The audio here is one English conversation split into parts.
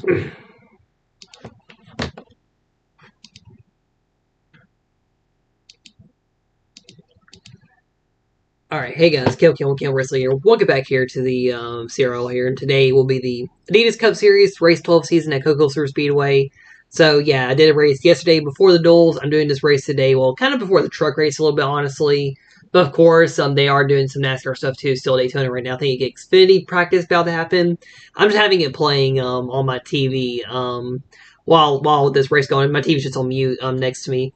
Alright, hey guys, Campbell Wrestling here. Welcome back here to the CRL here, and today will be the Adidas Cup Series Race 12 season at Coca-Cola Superspeedway. So yeah, I did a race yesterday before the duels. I'm doing this race today, well, kind of before the truck race a little bit, honestly. But of course, they are doing some NASCAR stuff too, still Daytona right now. I think Xfinity practice about to happen. I'm just having it playing on my TV while this race going. My TV's just on mute next to me.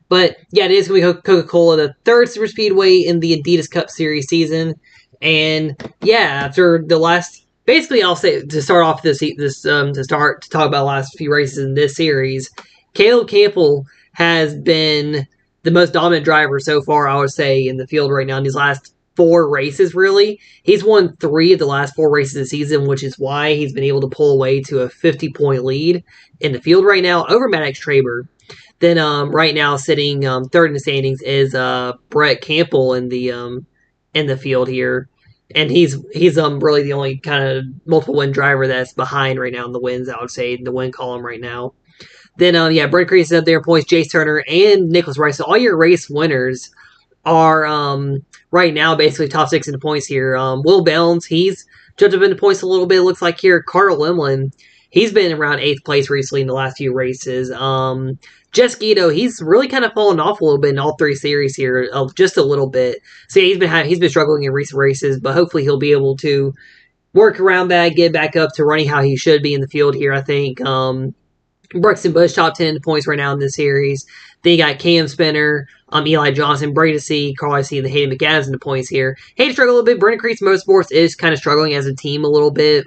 But yeah, it is going to be Coca-Cola, the third Superspeedway in the Adidas Cup Series season. And yeah, after the last, basically, I'll say to start off to talk about the last few races in this series, Campbell has been the most dominant driver so far, I would say, in the field right now in these last 4 races, really. He's won 3 of the last 4 races of the season, which is why he's been able to pull away to a 50-point lead in the field right now over Maddox Traber. Then right now sitting third in the standings is Brett Campbell in the field here, and he's really the only kind of multiple win driver that's behind right now in the wins. I would say in the win column right now. Then Brett Crease is up there in points. Jace Turner and Nicholas Rice. So all your race winners are right now basically top 6 in the points here. Will Bounds, he's jumped up in the points a little bit. It looks like here Carl Limlin, he's been around 8th place recently in the last few races. Jess Guido, he's really kind of fallen off a little bit in all 3 series here, just a little bit. So yeah, he's been struggling in recent races, but hopefully he'll be able to work around that, get back up to running how he should be in the field here. I think Braxton Bush top 10 points right now in this series. Then you got Cam Spinner, Eli Johnson, Brady C, Carl IC, and the Hayden McAdams in the points here. Hayden struggled a little bit. Brendan Crease Motorsports is kind of struggling as a team a little bit.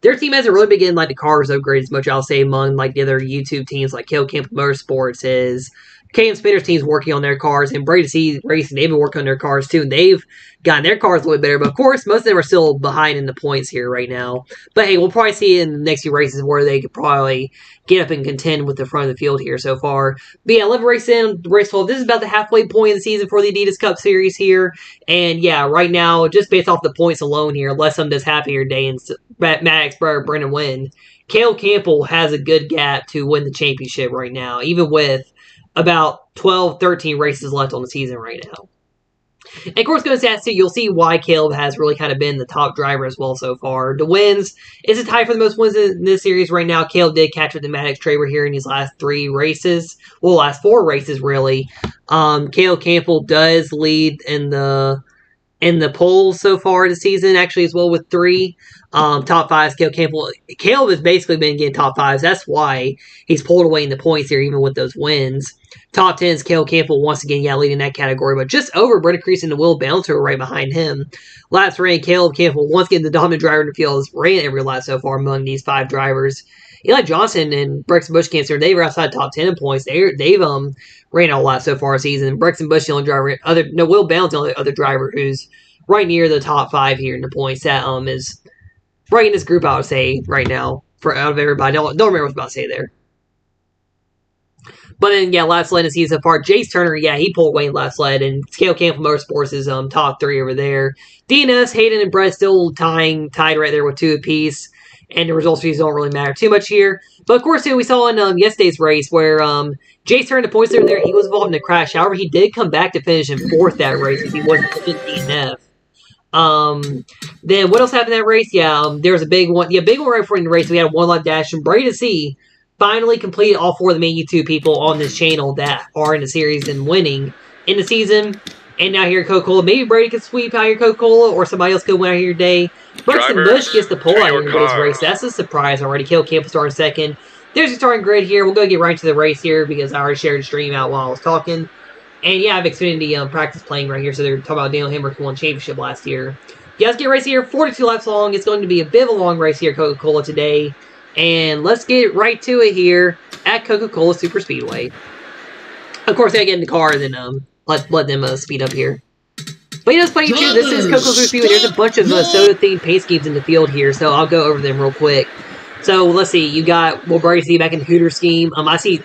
Their team hasn't really been getting the cars upgraded as much, I'll say, among the other YouTube teams like Campbell Motorsports is. KM Spinner's team's working on their cars, and Brady C Racing, they've been working on their cars too, and they've gotten their cars a little bit better. But of course, most of them are still behind in the points here right now. But hey, we'll probably see in the next few races where they could probably get up and contend with the front of the field here so far. But yeah, 11 races in, race 12. This is about the halfway point of the season for the Adidas Cup Series here. And yeah, right now, just based off the points alone here, unless something does happen here today and Maddox, Brewer, Brennan win, Cale Campbell has a good gap to win the championship right now, even with about 12, 13 races left on the season right now. And of course, going to stats too, you'll see why Caleb has really kind of been the top driver as well so far. The wins is a tie for the most wins in this series right now. Caleb did catch up to Maddox Traber here in these last 3 races. Well, last 4 races, really. Caleb Campbell does lead in the polls so far this season, actually, as well with 3. Top 5s, Caleb Campbell. Caleb has basically been getting top 5s. That's why he's pulled away in the points here, even with those wins. Top 10s, Caleb Campbell, once again, leading that category, but just over Brendan Crease and the Will Bouncer right behind him. Laps ran, Caleb Campbell, once again, the dominant driver in the field, has ran every lap so far among these 5 drivers. Eli Johnson and Braxton Bush cancer, they were outside top 10 in points. They've ran a lot so far this season. Braxton Bush, the only driver, Will Bounce, the only other driver who's right near the top 5 here in the points. That is right in this group, I would say, right now, out of everybody. Don't remember what I was about to say there. But then, yeah, last sled in the season so far. Jace Turner, yeah, he pulled away in last sled. And Scale Campbell Motorsports is top 3 over there. DNS, Hayden, and Brett still tied right there with 2 apiece. And the results fees don't really matter too much here. But of course, too, we saw in yesterday's race where Jace turned the points over there. He was involved in a crash. However, he did come back to finish in 4th that race because he wasn't in DNF. Then what else happened in that race? Yeah, there was a big one. Yeah, big one right before the race. We had a 1-lap dash, and Brady C finally completed all 4 of the main YouTube people on this channel that are in the series and winning in the season. And now here at Coca-Cola, maybe Brady could sweep out here at Coca-Cola, or somebody else could win out here today. Braxton Bush gets the pole out here in today's race. That's a surprise already. Caleb Campbell starting 2nd. There's the starting grid here. We'll go get right into the race here because I already shared the stream out while I was talking. And yeah, I have Xfinity practice playing right here, so they're talking about Daniel Hemrick who won championship last year. Yeah, let's get a race here. 42 laps long. It's going to be a bit of a long race here at Coca-Cola today. And let's get right to it here at Coca-Cola Superspeedway. Of course, I get in the car and then let them speed up here. But you know, it's funny too, this is Coca-Cola Superspeedway. There's a bunch of soda-themed paint schemes in the field here, so I'll go over them real quick. So let's see, you got Will Brady C back in the Hooter scheme. I see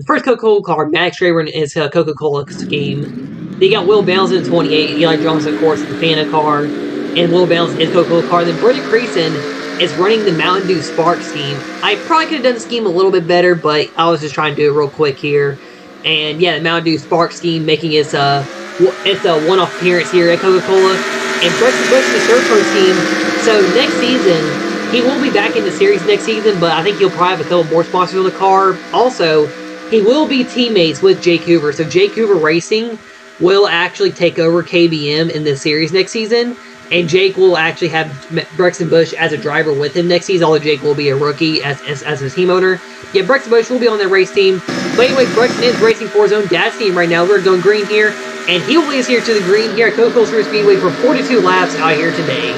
first Coca-Cola car, Maddox Traber in his Coca-Cola scheme. Then you got Will Bounds in 28, Eli Johnson, of course, in the Fanta car, and Will Bounds in his Coca-Cola car. Then Brendan Creason is running the Mountain Dew Spark scheme. I probably could have done the scheme a little bit better, but I was just trying to do it real quick here. And yeah, the Mountain Dew Spark scheme making its a one-off appearance here at Coca-Cola. And Braxton Bush in the third pro scheme. So next season, he will be back in the series next season, but I think he'll probably have a couple more sponsors on the car. Also, he will be teammates with Jake Hoover. So Jake Hoover Racing will actually take over KBM in this series next season. And Jake will actually have Braxton Bush as a driver with him next season, although Jake will be a rookie as a team owner. Yeah, Braxton Bush will be on their race team. But anyway, Braxton is racing for his own dad's team right now. We're going green here. And he will lead us here to the green here at Coca-Cola Superspeedway for 42 laps out here today.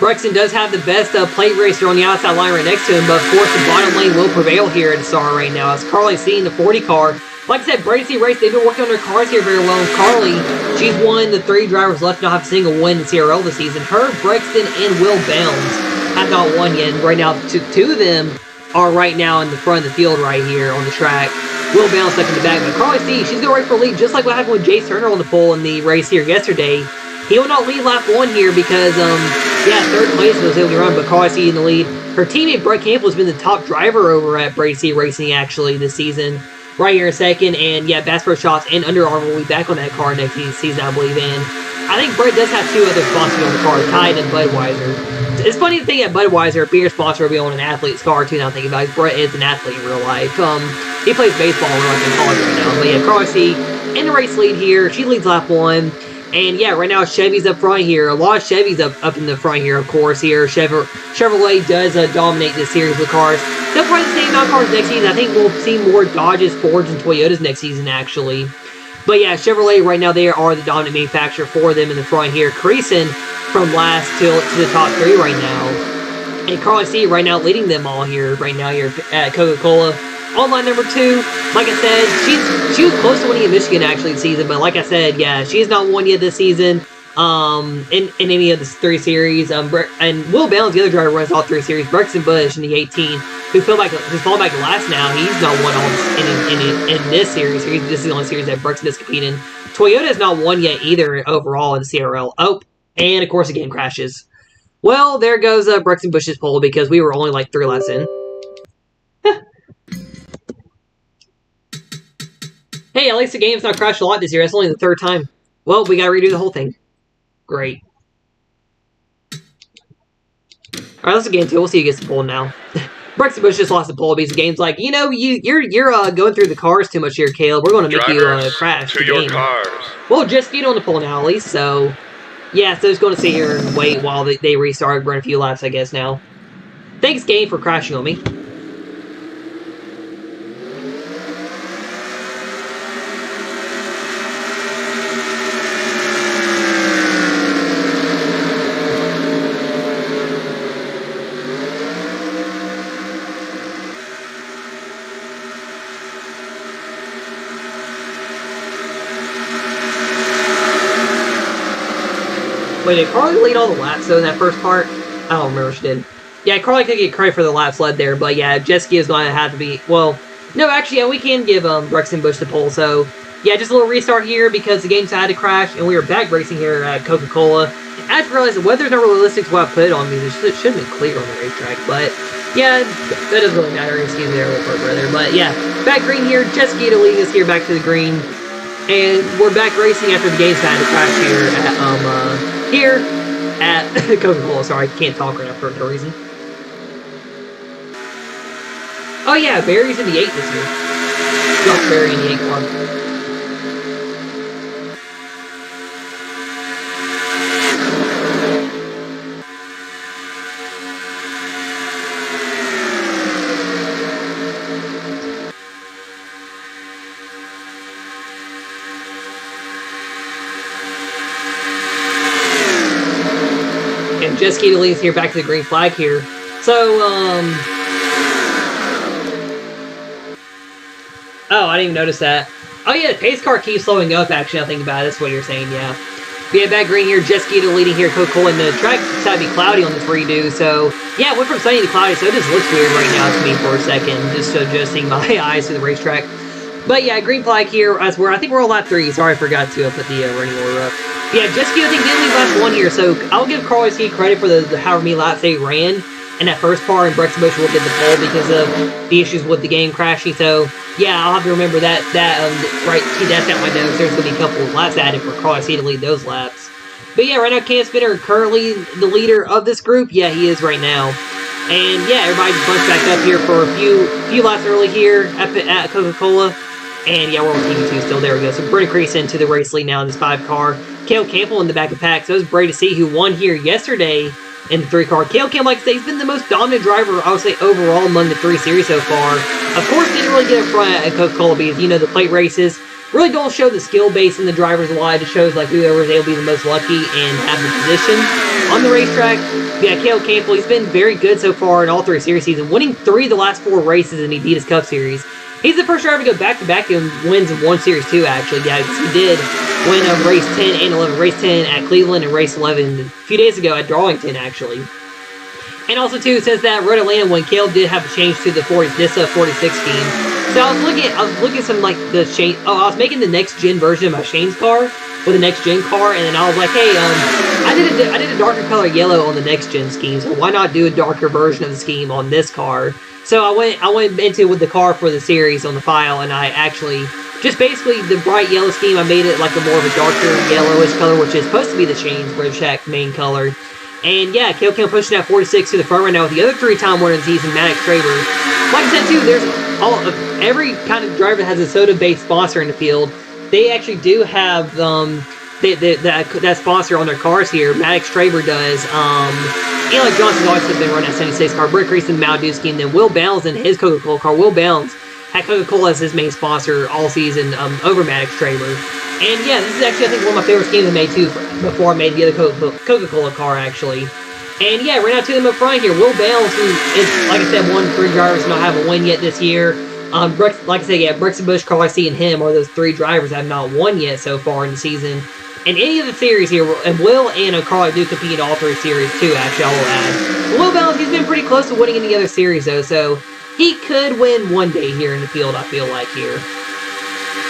Braxton does have the best plate racer on the outside line right next to him, but of course the bottom lane will prevail here at Star right now. As Carly's seeing the 40 car. Like I said, Brady Race, they've been working on their cars here very well. And Carly, she's one of the 3 drivers left not have a single win in CRL this season. Her, Braxton, and Will Bounds have not won yet. And right now, two of them are right now in the front of the field right here on the track. Will Bounds stuck in the back. But Carly C, she's going right for a lead, just like what happened with Jace Turner on the pole in the race here yesterday. He will not lead lap 1 here because, yeah, third place was able to run, but Carly C in the lead. Her teammate, Brett Campbell, has been the top driver over at Brady C Racing, actually, this season. Right here in second, and yeah, Bass Pro Shops and Under Armour will be back on that car next season, I believe. And I think Brett does have 2 other sponsors on the car, Tide and Budweiser. It's funny to think that Budweiser, a beer sponsor, will be on an athlete's car, too, now I'm thinking about it. Brett is an athlete in real life. He plays baseball in college right now. But yeah, Carly C in the race lead here. She leads lap 1. And yeah, right now Chevy's up front here. A lot of Chevy's up in the front here, of course. Here, Chevrolet does dominate this series with cars. They'll probably the same amount of cars next season. I think we'll see more Dodges, Fords, and Toyotas next season, actually. But yeah, Chevrolet right now, they are the dominant manufacturer for them in the front here. Creasing from last to the top 3 right now. And Carly C right now leading them all here right now here at Coca-Cola. On line number 2, like I said, she was close to winning in Michigan actually this season, but like I said, yeah, she has not won yet this season in any of the 3 series. And Will Bounds, the other driver, runs all 3 series. Braxton Bush in the 18, who's fallen back last now. He's not won in this series. This is the only series that Braxton is competing in. Toyota has not won yet either overall in the CRL. Oh, and of course again crashes. Well, there goes Braxton Bush's pole because we were only like 3 laps in. Hey, at least the game's not crashed a lot this year. That's only the 3rd time. Well, we gotta redo the whole thing. Great. Alright, let's get into it. We'll see who gets the pole now. Braxton Bush just lost the pole because the game's like, you know, you're going through the cars too much here, Caleb. We're going to make you crash the game. Cars. Well, just get on the pole now, at least. So, yeah, so just going to sit here and wait while they restart, run a few laps, I guess, now. Thanks, game, for crashing on me. Wait, did Carly lead all the laps, though, in that first part? I don't remember if she did. Yeah, Carly could get credit for the laps led there, but yeah, Jessica is going to have to be... Well, no, actually, yeah, we can give Braxton Bush the pole, so... Yeah, just a little restart here because the game's had to crash, and we were back racing here at Coca-Cola. I just realized the weather's not realistic to what I put on me. It should have been clear on the racetrack, but... Yeah, that doesn't really matter. Excuse me there, little brother. But yeah, back green here. Jessica leading us here back to the green. And we're back racing after the game's had to crash here at Coca-Cola. Sorry, I can't talk right now for no reason. Oh yeah, Barry's in the 8 this year. Got Barry in the 8 car. Jessica leads here back to the green flag here. So, oh, I didn't even notice that. Oh, yeah, the pace car keeps slowing up, actually, I think about it. That's what you're saying, yeah. But yeah, back green here, Jessica leading here, Coca-Cola, and the track decided to be cloudy on this redo, so Yeah, it went from sunny to cloudy, so it just looks weird right now to me for a second, just adjusting my eyes to the racetrack. But yeah, green flag here, as I think we're on lap 3. Sorry, I forgot to put the running order up. Yeah, Jessica, I think, did leave lap 1 here, so I'll give Carl Ice credit for the however many laps they ran in that first car, and Brexit Bush will get the pole because of the issues with the game crashing. So yeah, I'll have to remember that. Right, that's at my notes. There's going to be a couple of laps added for Carl Ice to lead those laps. But yeah, right now, Cam Spinner currently the leader of this group. Yeah, he is right now. And yeah, everybody just bunched back up here for a few laps early here at Coca-Cola. And yeah, we're on TV2 still. There we go. So Britta Crease into the race lead now in this 5 car. Cale Campbell in the back of pack. So it was great to see who won here yesterday in the 3 car. Cale Campbell, like I say, he's been the most dominant driver, I would say, overall among the 3 series so far. Of course, didn't really get up front at Coca-Cola because, you know, the plate races really don't show the skill base in the drivers a lot. It just shows like whoever is able to be the most lucky and have the position on the racetrack. Yeah, Cale Campbell, he's been very good so far in all 3 series seasons, winning 3 of the last 4 races in the Adidas Cup Series. He's the first driver to go back-to-back and wins in 1 series too, actually. Yeah, he did win race 10 and 11. Race 10 at Cleveland and race 11 a few days ago at Darlington, actually. And also, too, since that Road Atlanta when Cale did have to change to the DISA 46 scheme. So I was looking at some, like, the Shane... Oh, I was making the next-gen version of my Shane's car with a next-gen car, and then I was like, hey, I did a darker color yellow on the next-gen scheme, so why not do a darker version of the scheme on this car? So I went into with the car for the series on the file, and I actually just basically the bright yellow scheme. I made it like a more of a darker yellowish color, which is supposed to be the Shane's British Shack main color. And yeah, Cale Campbell pushing that 46 to the front right now with the other 3-time winner in the season, Maddox Traber. Like I said too, there's every kind of driver that has a soda-based sponsor in the field. They actually do have that sponsor on their cars here. Maddox Traber does. Eli Johnson's always been running that 76 car. Britt Crease in the Mountain Dew scheme. Then Will Bounds in his Coca-Cola car. Will Bounds had Coca-Cola as his main sponsor all season over Maddox Traber. And yeah, this is actually, I think, one of my favorite schemes I made too before I made the other Coca-Cola car, actually. And yeah, right now to them up front here. Will Bounds, who is, like I said, one of 3 drivers to not have a win yet this year. Like I said, yeah, Brexit Bush, Carl Ice, and him are those 3 drivers that have not won yet so far in the season. In any of the series here, and Will and Carl do compete in all 3 series too, actually, I will add. Will Bounds, he's been pretty close to winning in the other series, though, so he could win one day here in the field, I feel like, here.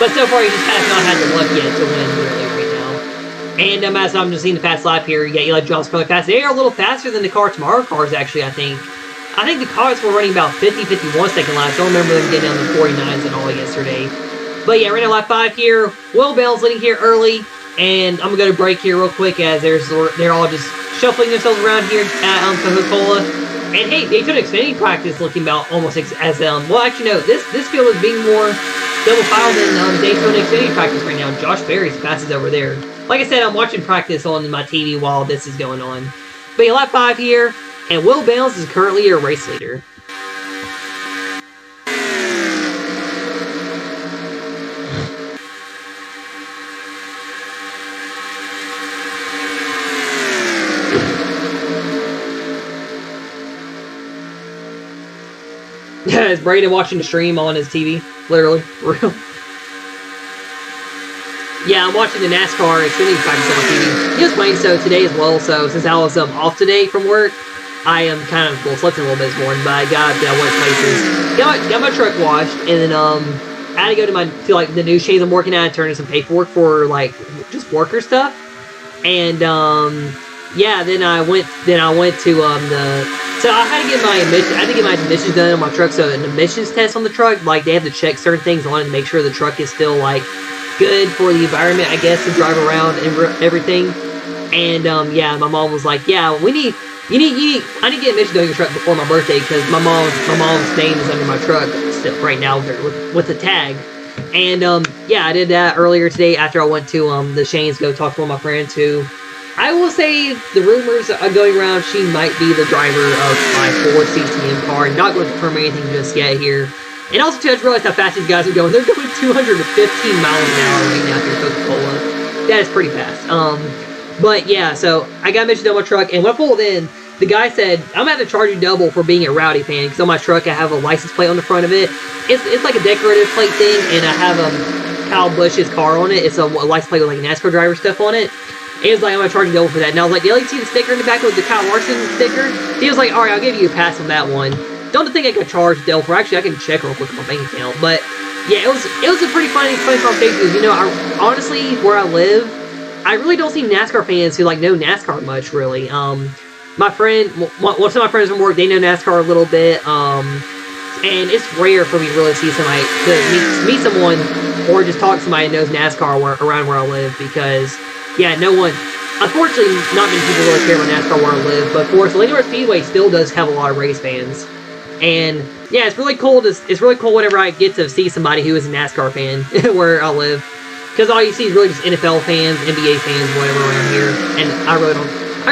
But so far, he just has not had the luck yet to win, really, right now. And as I'm just seeing the fast lap here, you got Eli Johnson coming fast. They are a little faster than the Car Tomorrow cars, actually, I think. I think the cars were running about 50-51 second laps. I don't remember them getting down to 49s and all yesterday. But yeah, right now, lap 5 here. Will Bounds leading here early. And I'm going to go to break here real quick as they're all just shuffling themselves around here at Coca-Cola. And hey, Daytona Xfinity practice looking about almost as, well, actually, no, this field is being more double file than Daytona Xfinity practice right now. Josh Berry's passes over there. Like I said, I'm watching practice on my TV while this is going on. But yeah, lap 5 here, and Will Bounds is currently your race leader. Yeah, is Brayden watching the stream on his TV? Literally. For real. Yeah, I'm watching the NASCAR Xfinity practice on my TV. He was playing so today as well, so since I was off today from work, I am kind of, well, slept a little bit this morning, but I went places. Got my truck washed, and then I had to go to the new shades I'm working at and turn in some paperwork for, like, just worker stuff. And, yeah, then I went to, so I had to get my emissions done on my truck. So an emissions test on the truck, like they have to check certain things on it to make sure the truck is still like good for the environment, I guess, to drive around and everything. And yeah, my mom was like, yeah, I need to get emissions done on your truck before my birthday because my mom's name is under my truck still right now with the tag. And yeah, I did that earlier today after I went to the Shane's go talk to one of my friends who. I will say the rumors are going around she might be the driver of my Ford CCM car. Not going to confirm anything just yet here. And also, too, I just realized how fast these guys are going. They're going 215 miles an hour right now through Coca-Cola. That is pretty fast. But yeah, so I got mentioned on my truck, and when I pulled in, the guy said, I'm going to have to charge you double for being a rowdy fan, because on my truck I have a license plate on the front of it. It's like a decorative plate thing, and I have Kyle Busch's car on it. It's a license plate with like NASCAR driver stuff on it. He was like, I'm going to charge you double for that. And I was like, did you see the sticker in the back with the Kyle Larson sticker? He was like, alright, I'll give you a pass on that one. Don't think I could charge double for. Actually, I can check real quick on my bank account. But, yeah, it was a pretty funny conversation. Because, you know, honestly, where I live, I really don't see NASCAR fans who, like, know NASCAR much, really. My friend, some of my friends from work, they know NASCAR a little bit. And it's rare for me to really see somebody, to meet someone or just talk to somebody that knows NASCAR around where I live. Because, yeah, no one, unfortunately, not many people really care about NASCAR where I live. But, of course, Superspeedway still does have a lot of race fans. And, yeah, it's really cool whenever I get to see somebody who is a NASCAR fan where I live. Because all you see is really just NFL fans, NBA fans, whatever around here. And I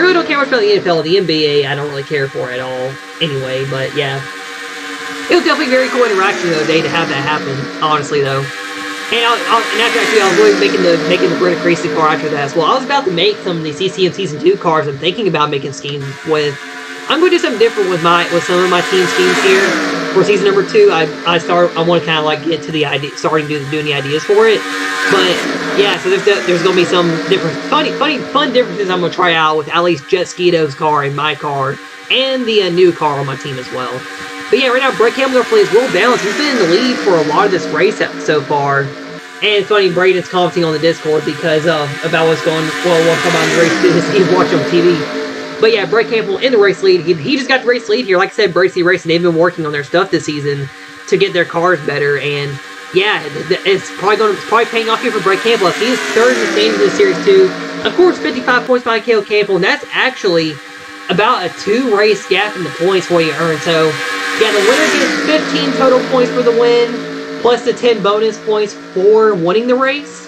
really don't care much about the NFL. The NBA, I don't really care for at all anyway. But, yeah. It was definitely very cool interaction, though, today to have that happen, honestly, though. And after actually, I was really making the Brita Creasy car after that as well. I was about to make some of the CCM Season 2 cars I'm thinking about making schemes with. I'm going to do something different with some of my team schemes here. For Season number 2, I want to kind of like get to the idea, starting doing the ideas for it. But, yeah, so there's going to be some different, fun differences I'm going to try out with at least Jet Skito's car and my car, and the new car on my team as well. But yeah, right now, Brett Campbell plays well balanced. He's been in the lead for a lot of this race so far. And it's funny, Braden's commenting on the Discord because about what's going on in the race. He's watching on TV. But yeah, Brett Campbell in the race lead. He just got the race lead here. Like I said, Bracey Racing, they've been working on their stuff this season to get their cars better. And yeah, it's probably paying off here for Brett Campbell. He is third in the standings in the Series 2. Of course, 55 points behind Caleb Campbell. And that's actually about a 2-race gap in the points for you earn. So yeah, the winner gets 15 total points for the win, plus the 10 bonus points for winning the race.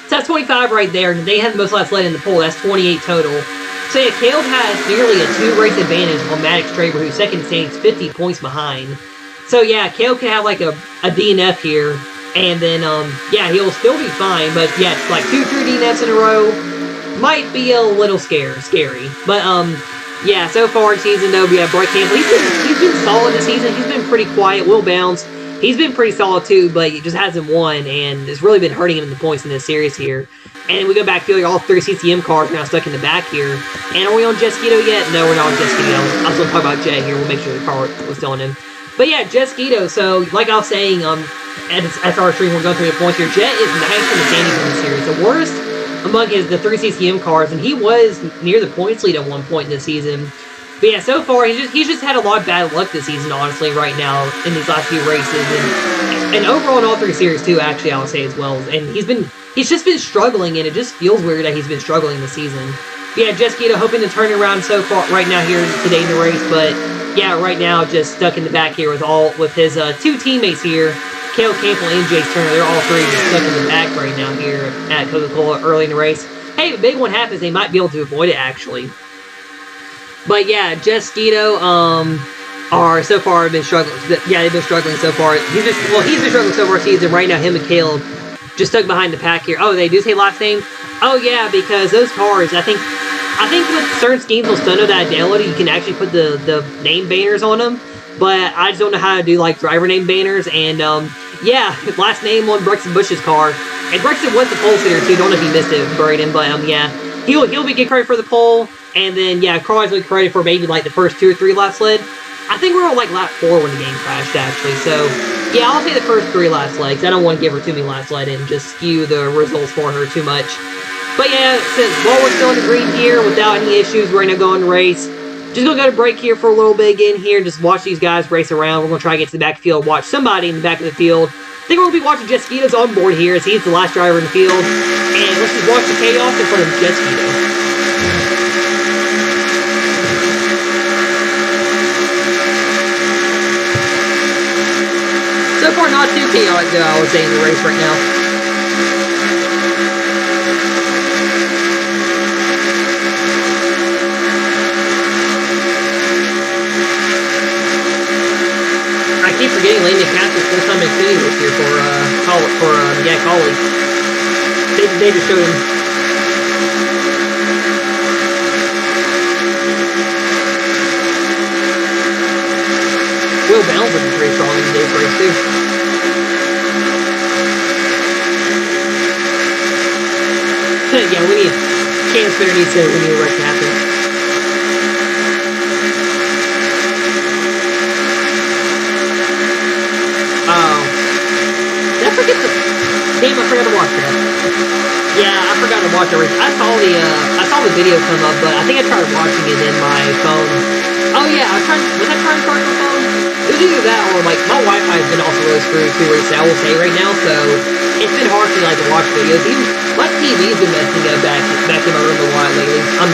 So that's 25 right there. They have the most laps led in the poll. That's 28 total. So yeah, Caleb has nearly a 2-race advantage on Maddox Traber, who's second in standings, 50 points behind. So yeah, Caleb can have like a DNF here, and then yeah, he'll still be fine. But yeah, it's like 2-3 DNFs in a row might be a little scary. But yeah, so far in season though, we have Brett Campbell. He's been solid this season. He's been pretty quiet. Will Bounce, he's been pretty solid too, but he just hasn't won, and it's really been hurting him in the points in this series here. And we go back to all 3 CCM cars now stuck in the back here. And are we on Jet Skito yet? No, we're not on Jet Skito. I was going to talk about Jet here. We'll make sure the car was still on him. But yeah, Jet Skito. So, like I was saying, at our stream, we're going through the points here. Jet is 9th in the standings in the series. The worst among the 3 CCM cars, and he was near the points lead at one point in the season. But yeah, so far, he's just had a lot of bad luck this season, honestly, right now, in these last few races. And overall in all 3 series, too, actually, I would say as well. And he's just been struggling, and it just feels weird that he's been struggling this season. But yeah, Jet Skito hoping to turn it around so far right now here today in the race. But yeah, right now, just stuck in the back here with his 2 teammates here. Caleb Campbell and Jace Turner, they're all 3 just stuck in the back right now here at Coca-Cola early in the race. Hey, the big one happens, they might be able to avoid it, actually. But yeah, Jet Skito, are so far been struggling. Yeah, they've been struggling so far. He's been struggling so far season. Right now, him and Caleb just stuck behind the pack here. Oh, they do say last name? Oh yeah, because those cars, I think with certain schemes will still know that ability. You can actually put the name banners on them. But I just don't know how to do like driver name banners. And yeah, last name on Brexton Bush's car. And Brexton was the pole sitter too. Don't know if he missed it, Braden. But yeah, he'll be getting credit for the pole. And then yeah, Carl's will get credit for maybe like the first 2 or 3 laps led. I think we're on like lap 4 when the game crashed actually. So yeah, I'll say the first 3 laps led, 'cause I don't want to give her too many laps led and just skew the results for her too much. But yeah, while we're still in the green here without any issues, we're gonna go on the race. Just gonna go to break here for a little bit again here, just watch these guys race around. We're gonna try to get to the back of the field, watch somebody in the back of the field. I think we're gonna be watching Jet Skito's on board here as he's the last driver in the field. And let's just watch the chaos in front of Jet Skito. So far, not too chaotic, though, I would say, in the race right now. I keep forgetting Landon Castle's full-time Xfinity this year for Collie. They just showed him. Will Bounds would be pretty strong in today's race, too. Yeah, we need can spinner needs to renew a wreck to happen. Oh. Did I forget the... Damn, I forgot to watch that. Yeah, I forgot to watch the race. I saw the video come up, but I think I tried watching it in my phone. Oh yeah, was I trying to charge my phone? It was either that or like my Wi-Fi has been also really screwed too recently, I will say right now, so it's been hard for me like to watch videos. Even my TV's been messing up back in my room a while lately. I'm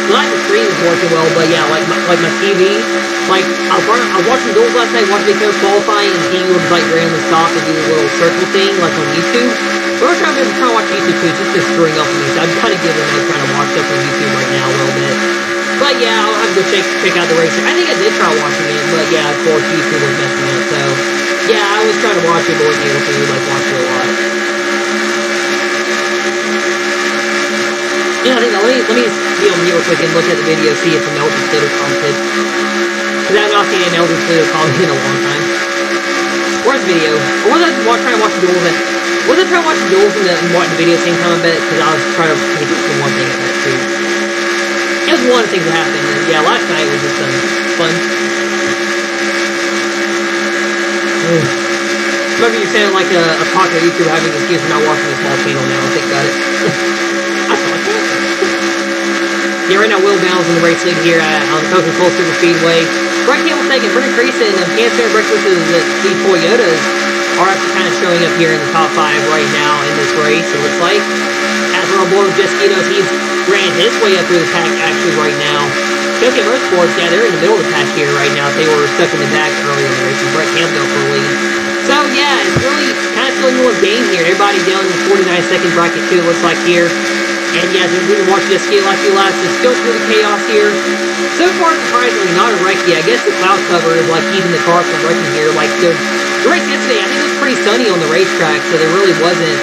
glad the screen is working well, but yeah, like my TV, like I was watching duels last night, watching the qualifying, and the TV would like randomly stop and do a little circle thing like on YouTube. But I'm trying to watch YouTube too, it's just screwing up for me, so I'm kind of giving up trying to watch stuff on YouTube right now a little bit. But yeah, I'll have to go check out the racer. I think I did try watching it, but yeah, of course, YouTube was messing up. So yeah, I was trying to watch it, but wasn't able to like watch it a lot. Yeah, I think let me be on mute real quick and look at the video, see if the Elgin Splitter commented. Because I've not seen an Elgin Splitter comment in a long time. Where's the video? Or was I trying to watch the duels? Was I trying to watch the duels and watch the video same time? I bet because I was trying to make it from one thing at that too. It was one of the things that happened, and yeah, last night was just fun. Maybe you're saying like a popular YouTuber having an excuse for not watching a small channel now. I think about it. I saw it. Yeah, right now Will Bounds in the race lead here on Coca-Cola Superspeedway. Brett Campbell second, Brendan Creason and Cancer breakfast with the Toyotas are actually kind of showing up here in the top 5 right now in this race, it looks like. As we're on board with Jesquitos, he's ran his way up through the pack actually right now. Coca Motorsports, yeah, they're in the middle of the pack here right now. They were stuck in the back earlier in the race, and Brett Campbell for the lead. So yeah, it's really kind of still a little game here. Everybody down in the 49-second bracket too, it looks like here. And yeah, we've been watching this skate like you last. It's still through the chaos here. So far, surprisingly, not a wreck yet. I guess the cloud cover is like keeping the car from wrecking here. Like the race yesterday, I think it was pretty sunny on the racetrack, so there really wasn't.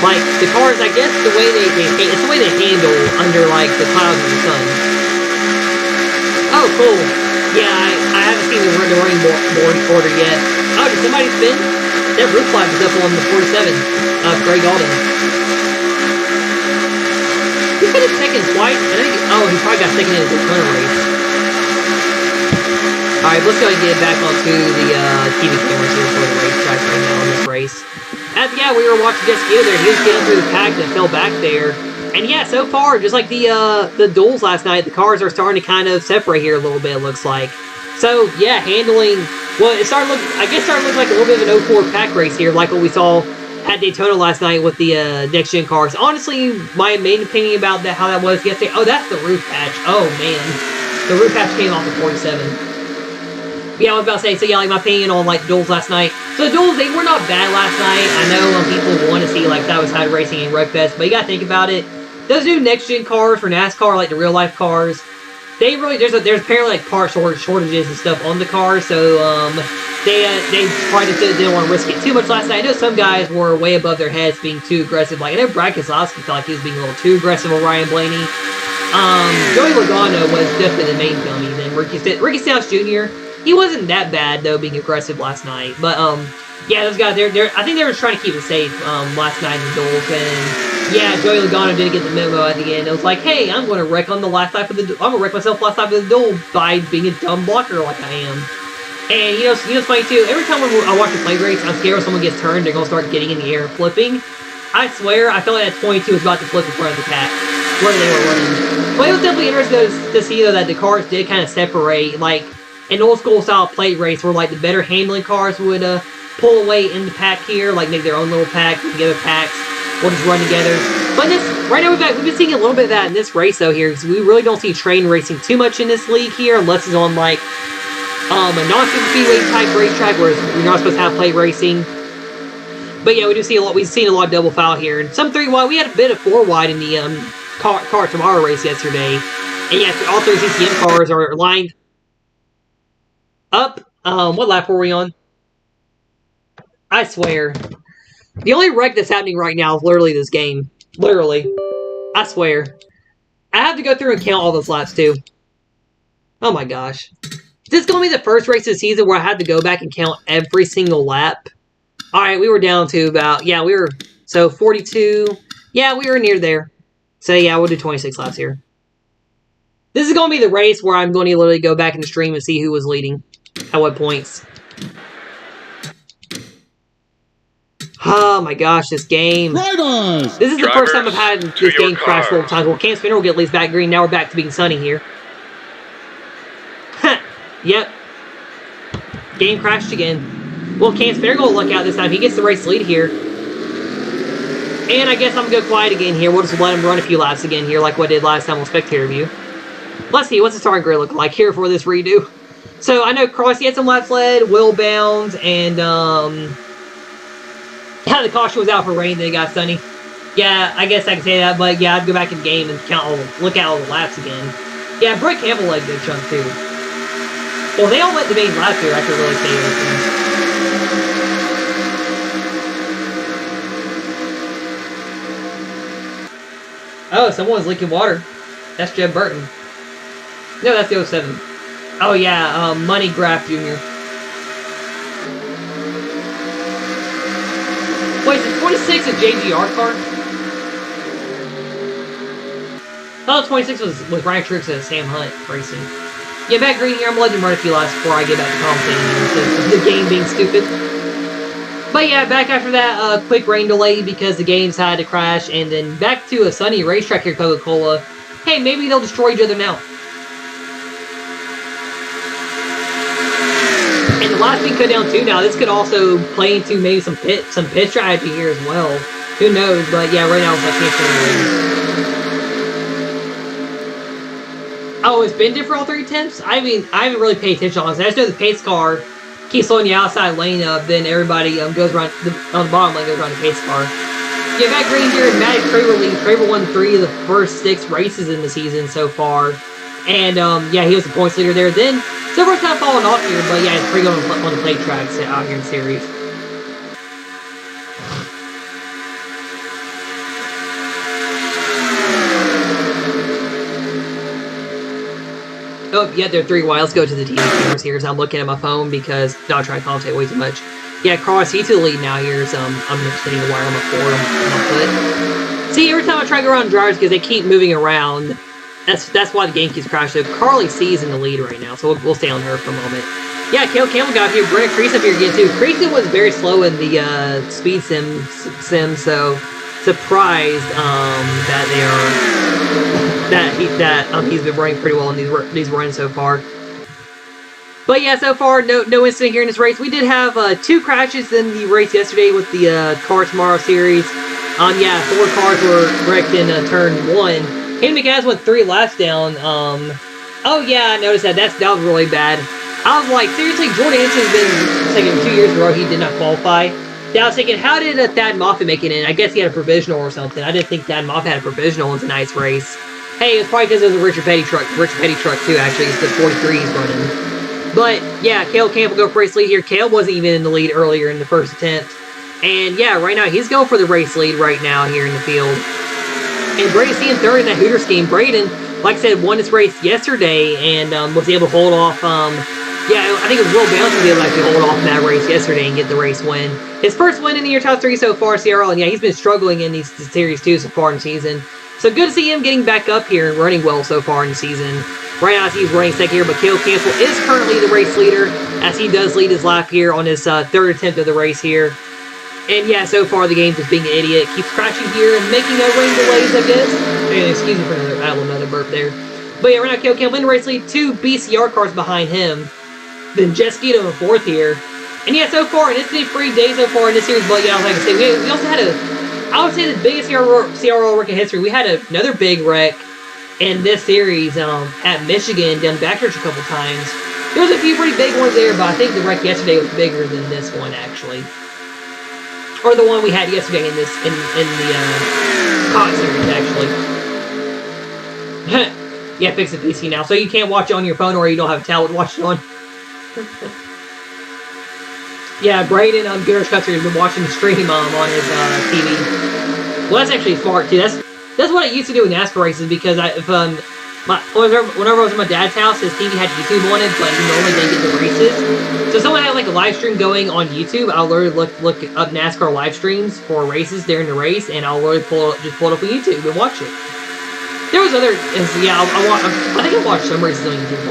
Like, the cars, I guess the way it's the way they handle under, like, the clouds and the sun. Oh, cool. Yeah, I haven't seen the running board order yet. Oh, did somebody spin? That roof flag is up on the 47 of Greg Alden. He finished second twice. I think, oh, he probably got second in his Atlanta race. Alright, let's go and get back onto the TV cameras here for the racetrack right now in this race. Yeah, we were watching Jesquitos there. He was getting through the pack and fell back there. And yeah, so far, just like the duels last night, the cars are starting to kind of separate here a little bit, it looks like. So, yeah, handling... Well, it started looking like a little bit of an 04 pack race here, like what we saw at Daytona last night with the next-gen cars. Honestly, my main opinion about how that was yesterday... Oh, that's the roof patch. Oh, man. The roof patch came off the 47. Yeah, I was about to say, so yeah, like my opinion on like duels last night. So the duels, they were not bad last night. I know people want to see like that was side racing and Wreckfest, but you gotta think about it. Those new next gen cars for NASCAR, like the real life cars, they really there's apparently like part shortages and stuff on the cars, so they probably just didn't want to risk it too much last night. I know some guys were way above their heads being too aggressive. Like I know Brad Keselowski felt like he was being a little too aggressive with Ryan Blaney. Joey Logano was definitely the main dummy. Then Ricky Stenhouse Jr. He wasn't that bad, though, being aggressive last night. But, yeah, those guys, I think they were trying to keep it safe last night in the duels. And, yeah, Joey Logano did get the memo at the end. It was like, hey, I'm going to wreck on the last lap of the duel. I'm going to wreck myself last lap of the duel by being a dumb blocker like I am. And, you know, it's funny, too. Every time I watch a play race, I'm scared when someone gets turned, they're going to start getting in the air and flipping. I swear, I felt like that 22 was about to flip in front of the pack where they were running. But it was definitely interesting to see, though, that the cars did kind of separate, like, an old school style plate race where like the better handling cars would pull away in the pack here, like make their own little pack, together packs, or just run together. But this right now we've been seeing a little bit of that in this race though here, because we really don't see train racing too much in this league here, unless it's on like a non-Superspeedway type racetrack where you're not supposed to have plate racing. But yeah, we've seen a lot of double foul here, and some 3 wide. We had a bit of 4 wide in the car tomorrow race yesterday, and yeah, all 3 CCM cars are lined up. What lap were we on? I swear. The only wreck that's happening right now is literally this game. Literally. I swear. I have to go through and count all those laps, too. Oh my gosh. This is going to be the first race of the season where I had to go back and count every single lap. Alright, we were down to about... Yeah, we were... So, 42... Yeah, we were near there. So yeah, we'll do 26 laps here. This is going to be the race where I'm going to literally go back in the stream and see who was leading at what points. Oh my gosh, this game. Drivers! This is the first time I've had this game crash multiple times. Well, Cam Spinner will get at least back green. Now we're back to being sunny here. Yep. Game crashed again. Well, Cam Spinner going to look out this time. He gets the race lead here. And I guess I'm going to go quiet again here. We'll just let him run a few laps again here like what I did last time on Spectator View. Let's see, what's the starting grid look like here for this redo? So, I know Crossy had some laps led, Will Bounds, and, the caution was out for rain, then it got sunny. Yeah, I guess I can say that, but yeah, I'd go back in the game and look at all the laps again. Yeah, Brett Campbell led a good chunk, too. Well, they all went the main lap here, I could really say this. Oh, someone's leaking water. That's Jeb Burton. No, that's the 07. Oh, yeah, Money Graff Jr. Wait, is the 26 a JGR car? Oh, 26 was Ryan Trix and Sam Hunt racing. Yeah, back green here. I'm letting him run a few laps before I get back to commentating the game being stupid. But yeah, back after that quick rain delay because the games had to crash, and then back to a sunny racetrack here, Coca-Cola. Hey, maybe they'll destroy each other now. And the last thing cut down too now, this could also play into maybe some pit strategy here as well. Who knows, but yeah, right now it's like oh, it's been different all 3 attempts? I mean, I haven't really paid attention on this. I just know the pace car keeps slowing the outside lane up, then everybody goes around, on the bottom lane goes around the pace car. Yeah, back green here, Matt Craver lead. Craver won 3 of the first 6 races in the season so far. And, yeah, he was the points leader there. Then, Silver's kind of falling off here, but yeah, it's pretty good on the plate tracks out here in the series. Oh, yeah, there are 3 wide. Let's go to the TV cameras here. So I'm looking at my phone because not trying to commentate way too much. Yeah, Cross, he's to the lead now here. So I'm just hitting the wire on my forward on my foot. See, every time I try to go around drivers because they keep moving around, that's why the game keeps crashing. So Carly C's in the lead right now, so we'll stay on her for a moment. Yeah, Campbell got here. Brenda Crease up here again too. Creasy was very slow in the speed sim, so surprised that he's been running pretty well in these runs so far. But yeah, so far no incident here in this race. We did have 2 crashes in the race yesterday with the Car Tomorrow series. Yeah, 4 cars were wrecked in turn 1. Hayden McAdams went 3 laps down. Oh yeah, I noticed that. That was really bad. I was like, seriously, Jordan Anderson's been taking 2 years in a row he did not qualify. Yeah, I was thinking, how did Thad Moffitt make it in? I guess he had a provisional or something. I didn't think Thad Moffitt had a provisional in tonight's race. Hey, it's probably because it was a Richard Petty truck. Richard Petty truck too, actually. It's the 43 he's running. But yeah, Cale Campbell go for race lead here. Cale wasn't even in the lead earlier in the first attempt. And yeah, right now he's going for the race lead right now here in the field. And Braden C in third in that Hooter scheme. Braden, like I said, won this race yesterday and was able to hold off. Yeah, I think it was Will Bounce was able to actually hold off that race yesterday and get the race win. His first win in the year top 3 so far, CRL. And yeah, he's been struggling in these series too so far in the season. So good to see him getting back up here and running well so far in the season. Right now, he's running second here, but Cale Campbell is currently the race leader as he does lead his lap here on his 3rd attempt of the race here. And yeah, so far the game just being an idiot. Keeps crashing here and making rain delays, I guess. And excuse me for another burp there. But yeah, right now Cale Campbell in the race lead, 2 BCR cars behind him. Then Jet Skeeto in 4th here. And yeah, so far, an incident-free day so far in this series, but yeah, like I say, we also had I would say the biggest CRL wreck in history. We had another big wreck in this series at Michigan, down the backstretch a couple times. There was a few pretty big ones there, but I think the wreck yesterday was bigger than this one, actually. Or the one we had yesterday in the COD series, actually. Yeah, fix the PC now. So you can't watch it on your phone or you don't have a tablet to watch it on. Yeah, Braden Goodrich Custer has been watching the stream on his TV. Well, that's actually smart, too. That's what I used to do in NASCAR races, because whenever I was at my dad's house, his TV had YouTube on it, but he normally didn't get the races. So someone had like a live stream going on YouTube. I'll literally look up NASCAR live streams for races during the race, and I'll literally just pull it up on YouTube and watch it. There was other, yeah. I think I watched some races on YouTube.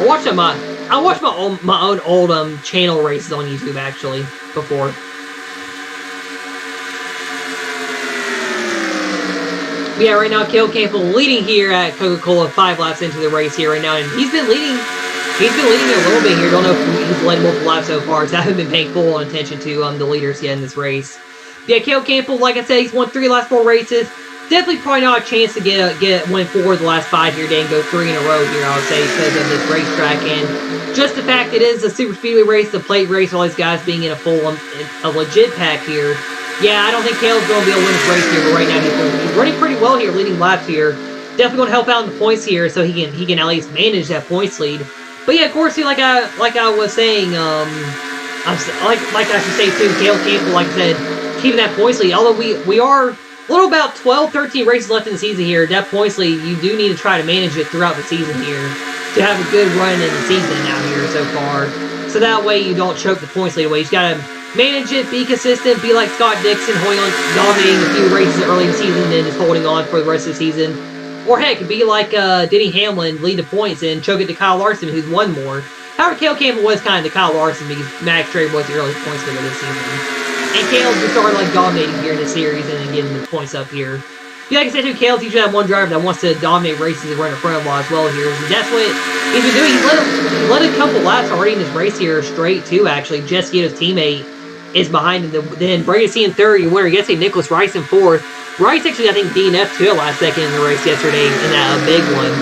I watched my own old channel races on YouTube actually before. But yeah, right now Campbell leading here at Coca-Cola 5 laps into the race here right now, and he's been leading. He's been leading a little bit here. Don't know if he's led multiple laps so far, so I haven't been paying full attention to the leaders yet in this race. But yeah, Campbell, like I said, he's won 3 last 4 races. Definitely probably not a chance to get win 4 of the last 5 here, then go 3 in a row here, I would say, because of this racetrack. And just the fact it is a Superspeedway race, the plate race, all these guys being in a legit pack here. Yeah, I don't think Caleb's going to be able to win this race here, but right now he's running pretty well here, leading laps here. Definitely going to help out in the points here, so he can at least manage that points lead. But yeah, of course, like I was saying, like I should say too, Campbell, like I said, keeping that points lead. Although we are a little about 12, 13 races left in the season here, that points lead, you do need to try to manage it throughout the season here to have a good run in the season out here so far. So that way you don't choke the points lead away. You just gotta manage it, be consistent, be like Scott Dixon, dominating a few races early in the season and then just holding on for the rest of the season. Or heck, be like Denny Hamlin, lead the points and choke it to Kyle Larson, who's won more. However, Cale Campbell was kind of the Kyle Larson because Max Trey was the early points leader this season. And Cale's just started like dominating here in the series and then getting the points up here. Yeah, like I said too, Cale's usually that one driver that wants to dominate races and run in front of a lot as well here. And that's what he's been doing. He led a couple laps already in this race here straight too, actually. Just Gito's teammate is behind him. Then Brady C in third, your winner, yesterday, Nicholas Rice in fourth. Rice actually, I think, DNF'd too last second in the race yesterday in that big one.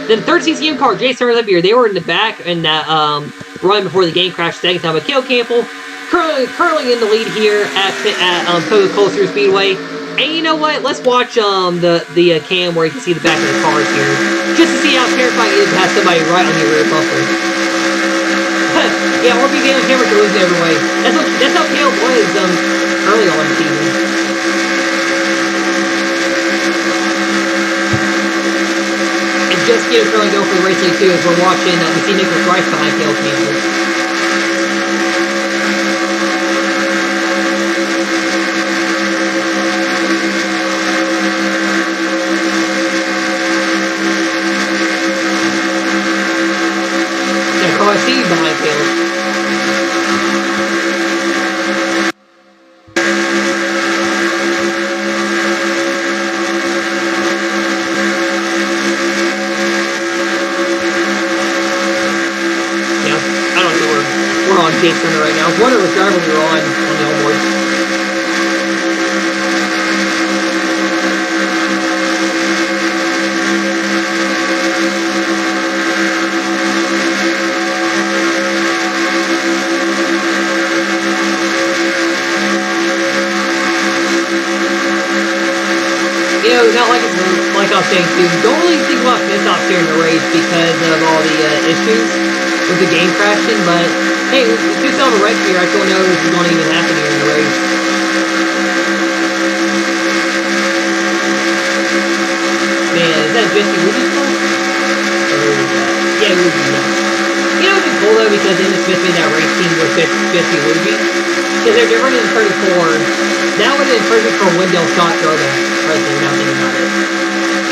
Then third CCM car, Jay Turner's up here. They were in the back in that run before the game crashed second time. But Cale Campbell curling in the lead here at Coca-Cola Superspeedway. And you know what? Let's watch the cam where you can see the back of the cars here, just to see how terrifying it is to have somebody right on your rear bumper. Yeah, RB game on camera can lose every way. That's how Cale was early on in the season. And just Gito curling go for the race lead too as we're watching. We see Nicholas Rice behind Cale Campbell. I see you behind Caleb. Yeah, I don't know we're on Chase Center right now. I was wondering what driver we were on the onboard. You know, not like I was saying too, don't really think about mishap here in the race because of all the issues with the game crashing, but hey, we just saw the wreck here. I don't know if it's going to even happen here in the race. Man, is that Jesse Luby's fault? Yeah, Luby, yeah. You know, it's cool though because Dennis Smith made that race team with Jesse Luby. Because they're running in 34. That would have been perfect for a Wendell shot throwback right there, now thinking about it.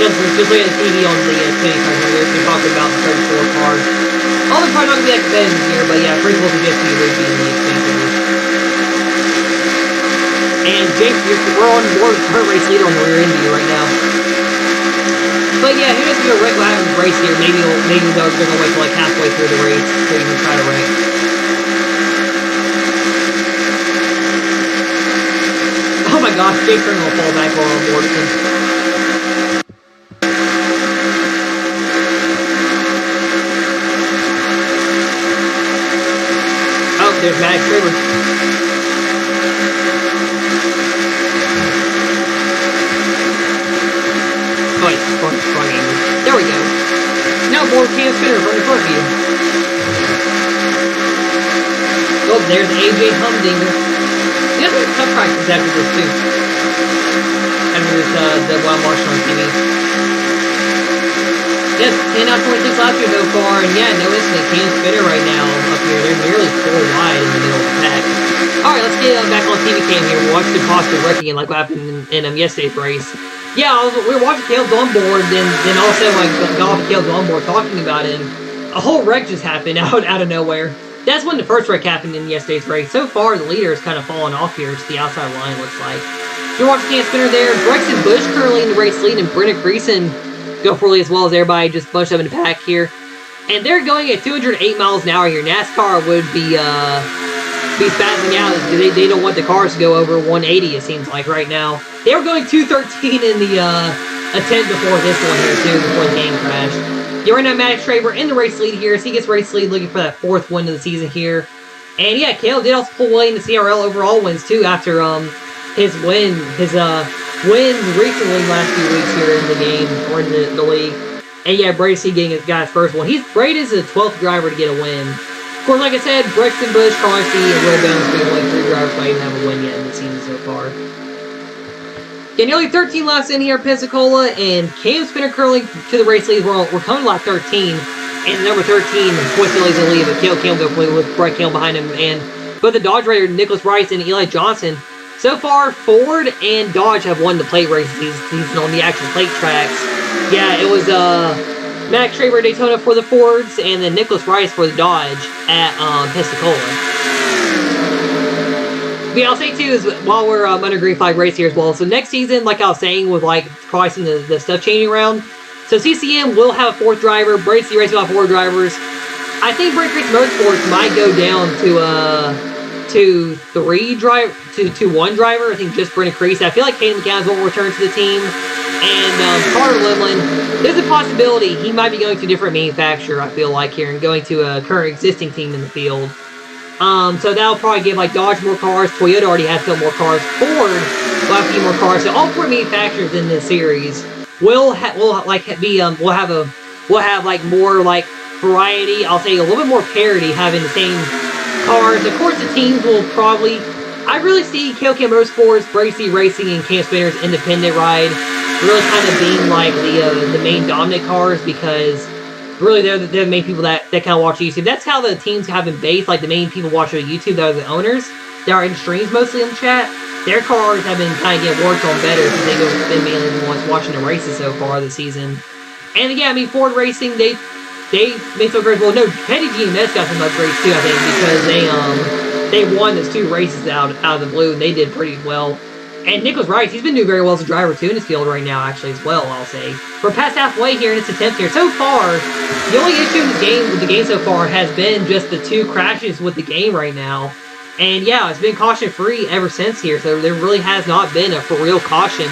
Just looking at the TV on the 2500, they're talking about the 34 cars. All the probably not going to be that competitive here, but yeah, pretty cool to just see Luby in the expansion. And Jake, we're on board with current race leader on the rear end of you right now. But yeah, here's going to be a race here. Maybe they're going to wait till like halfway through the race so you can try to wreck. Oh my gosh, Jake Turner will fall back while on board. Oh, there's Max Trevor. Oh wait, wrong angle. There we go. Now board Cam Spinner right in front of you. Oh, there's AJ Humdinger. He doesn't have tough practice after this too. After this, the one I'm watching on TV. Yes, NR2003 last year so far, and yeah, no incident. Cam Spinner right now up here. They're nearly 4 wide in the middle of the pack. Alright, let's get back on TV cam here. We'll watch the possible wrecking like what happened in yesterday's race. Yeah, we were watching Caleb's on board, then all of a sudden, like, got off Caleb's on board talking about it, and a whole wreck just happened out of nowhere. That's when the first wreck happened in yesterday's race. So far, the leader is kind of fallen off here to the outside line, looks like. You're watching Camp Spinner there. Brexton Bush currently in the race lead, and Brennan Creason go poorly as well as everybody just bunched up in the pack here. And they're going at 208 miles an hour here. NASCAR would be spazzing out. They don't want the cars to go over 180, it seems like, right now. They were going 213 in the attempt before this one here, too, before the game crashed. You're right now, Max Traver in the race lead here, so he gets race lead looking for that 4th win of the season here. And yeah, Caleb did also pull away in the CRL overall wins, too, after his wins recently last few weeks here in the game, or in the league. And yeah, Brady C got his first one. Brady's the 12th driver to get a win. Of course, like I said, Brexton Bush, Carly C, and Will Bounds being only 3 drivers might even have a win yet in the season so far. Yeah, nearly 13 laps in here at Pensacola, and Cam Spinner currently to the race lead. We're coming to lap 13, and number 13, Quist Billy's in the lead, but Caleb Campbell with Brett Campbell behind him, and both the Dodge Raider, Nicholas Rice and Eli Johnson. So far, Ford and Dodge have won the plate races this season on the actual plate tracks. Yeah, it was Max Traver Daytona for the Fords, and then Nicholas Rice for the Dodge at Pensacola. But yeah, I'll say too is while we're under green flag race here as well. So next season, like I was saying, with like pricing the stuff changing around. So CCM will have a 4th driver. Brady C Racing will have 4 drivers. I think Brady Creek Motorsports might go down to 1 driver. I think just Brendan Crease. I feel like Caden McCown will return to the team. And Carter Limlin, there's a possibility he might be going to a different manufacturer, I feel like, here, and going to a current existing team in the field. So that'll probably give, like, Dodge more cars. Toyota already has a couple more cars. Ford will have a few more cars. So all 4 manufacturers in this series will have more, like, variety. I'll say a little bit more parity having the same cars. Of course, the teams will probably... I really see KOK Motorsports, Brady C Racing, and Camp Spinner's independent ride really kind of being like the main dominant cars, because really they're the main people that kind of watch YouTube. That's how the teams have been based. Like the main people watching YouTube, that are the owners, that are in streams mostly in the chat. Their cars have been kind of getting worked on better because they've been mainly the ones watching the races so far this season. And yeah, I mean Ford Racing, they made some upgrades. Well, no, Petty GMS got some upgrades too, I think, because they won those 2 races out of the blue, and they did pretty well. And Nicholas Rice, he's been doing very well as a driver too in his field right now, actually, as well, I'll say. We're past halfway here in this attempt here. So far, the only issue with the game so far has been just the 2 crashes with the game right now. And yeah, it's been caution-free ever since here, so there really has not been a for real caution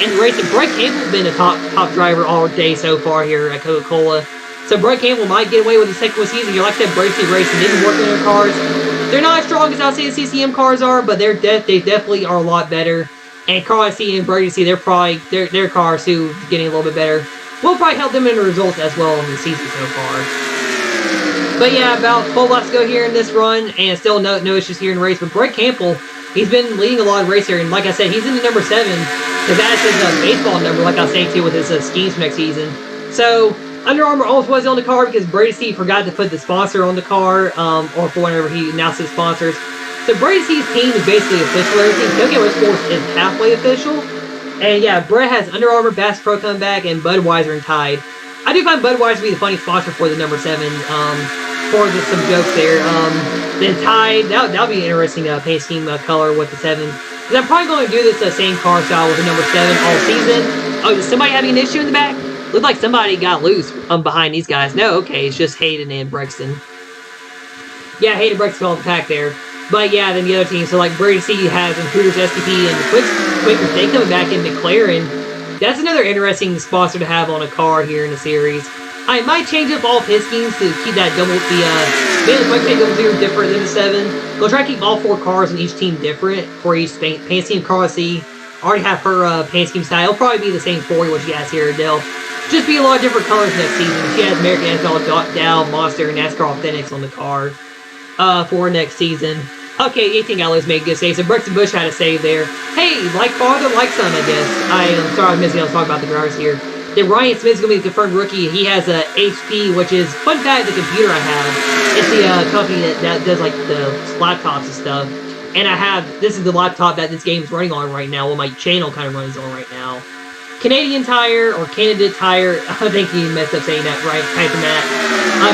in the race. And Brett Campbell's been a top driver all day so far here at Coca-Cola. So Brett Campbell might get away with the second one season. Like I said, Brady C Racing, they've been working on their cars. They're not as strong as I'll say the CCM cars are, but they definitely are a lot better. And Carl C and Brady C, they're probably their cars too getting a little bit better. Will probably help them in the results as well in the season so far. But yeah, about 12 laps to go here in this run, and still no issues here in the race. But Brett Campbell, he's been leading a lot of race here, and like I said, he's in the number 7, because that's his baseball number, like I was saying too, with his schemes for next season. So Under Armour almost was on the car because Brady C forgot to put the sponsor on the car, or for whenever he announced his sponsors. So Brady C's team is basically official. Everything. Tokyo Motorsports is halfway official. And yeah, Brett has Under Armour, Bass Pro coming back, and Budweiser and Tide. I do find Budweiser to be the funny sponsor for the number 7, for just some jokes there. Then Tide, that'll be an interesting paint scheme color with the 7. Because I'm probably going to do this same car style with the number 7 all season. Oh, is somebody having an issue in the back? Looked like somebody got loose behind these guys. No, okay, it's just Hayden and Brexton. Yeah, Hayden Brexton on the pack there. But yeah, then the other team, so like Brady C has and Hooters STP and the Quakers, they coming back in McLaren. That's another interesting sponsor to have on a car here in the series. I might change up all of his schemes to keep that mainly Quaker double zero different than the 7. We'll try to keep all 4 cars in each team different for each paint scheme. Carl C already have her paint scheme style. It'll probably be the same for what she has here at Dell. Just be a lot of different colors next season. She has American NFL, Dow, Monster, and NASCAR Authentics on the car for next season. Okay, 18 got loose, made a good save. So Brexton Bush had a save there. Hey, like father, like son, I guess. I'm sorry I was missing. I was talking about the drivers here. Then Ryan Smith's going to be the confirmed rookie. He has a HP, which is, fun fact, the computer I have. It's the company that does like the laptops and stuff. And this is the laptop that this game is running on right now. Well, my channel kind of runs on right now. Canadian Tire, or Canada Tire. I think you messed up saying that right, typing that.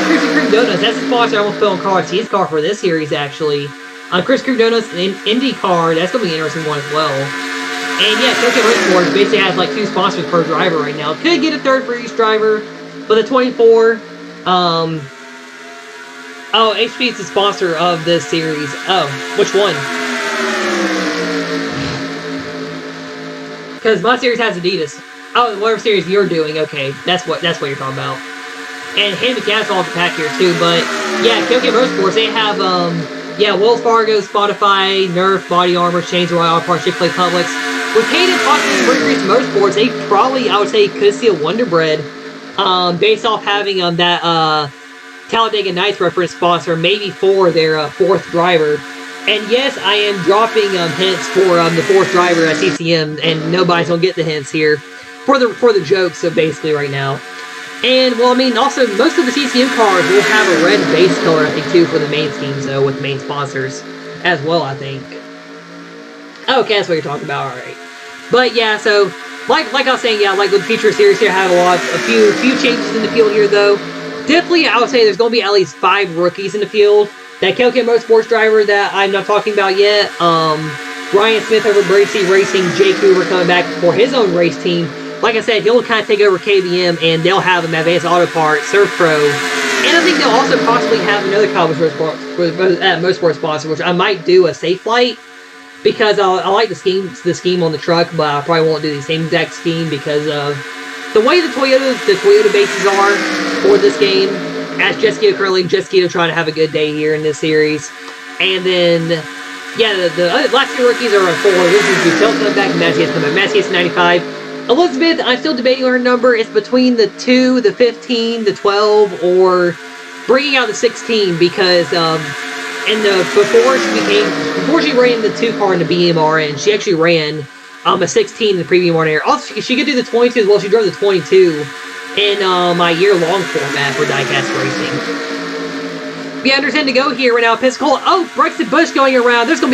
Krispy Kreme Donuts, that's the sponsor I almost put on his car for this series, actually. Krispy Kreme Donuts and IndyCar, that's going to be an interesting one as well. And yeah, Tokyo Motorsports basically has like 2 sponsors per driver right now. Could get a 3rd for each driver, but the 24, oh, HP is the sponsor of this series. Oh, which one? Because my series has Adidas. Oh, whatever series you're doing, okay, that's what you're talking about. And Hand McCann's all the pack here too, but yeah, Tokyo Motorsports, they have yeah, Wells Fargo, Spotify, Nerf, Body Armor, Chains Royale, Parts, Chick-fil-A, Publix. With Hayden possibly Mercury Motorsports, they probably, I would say, could see a Wonder Bread, based off having that Talladega Nights reference sponsor, maybe for their 4th driver. And yes, I am dropping hints for the 4th driver at CCM, and nobody's gonna get the hints here for the jokes. So basically, right now, and well, I mean, also most of the CCM cars will have a red base color, I think, too, for the main schemes, though, with the main sponsors as well, I think. Okay, that's what you're talking about. All right, but yeah, so like I was saying, yeah, like with the future series here, I have a few changes in the field here, though. Definitely, I would say there's going to be at least 5 rookies in the field. That Kyokan Motorsports driver that I'm not talking about yet, Ryan Smith over Bracey Racing, Jake Hoover coming back for his own race team. Like I said, he'll kind of take over KBM, and they'll have him Advanced Auto Parts, Surf Pro, and I think they'll also possibly have another college motorsport sponsor, which I might do a Safe Flight, because I like the scheme on the truck, but I probably won't do the same exact scheme because of the way the Toyota bases are for this game. As Jesquito currently, Jesquito trying to have a good day here in this series. And then, yeah, the last 2 rookies are on 4. This is Butel coming back, and Macias coming back. Macias 95. Elizabeth, I'm still debating her number. It's between the 2, the 15, the 12, or bringing out the 16, because before she ran the 2 car in the BMRN, she actually ran a 16 in the premium one air. Also, she could do the 22 as well. She drove the 22 in my year-long format for diecast racing. We understand to go here right now. Pensacola. Oh, Brexit Bush going around. There's a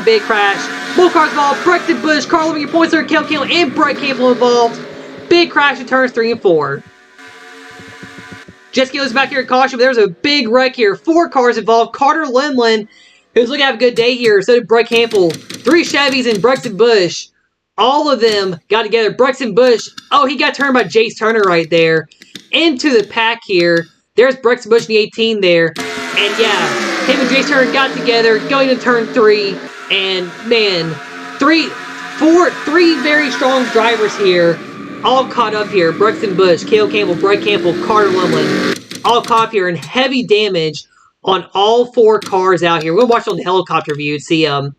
big crash. More cars involved. Brexit Bush, Carl Living, your points are Kel Campbell, and Brett Campbell involved. Big crash in turns 3 and 4. Jesky goes back here at caution, but there's a big wreck here. 4 cars involved. Carter Lemlin, who's looking to have a good day here. So did Brett Campbell. 3 Chevys and Brexit Bush. All of them got together. Brexton Bush, oh, he got turned by Jace Turner right there. Into the pack here. There's Brexton Bush in the 18 there. And yeah, him and Jace Turner got together, going to turn 3. And man, three very strong drivers here. All caught up here. Brexton Bush, Cale Campbell, Brett Campbell, Carter Lumlin. All caught up here in heavy damage on all 4 cars out here. We'll watch on the helicopter view to see, or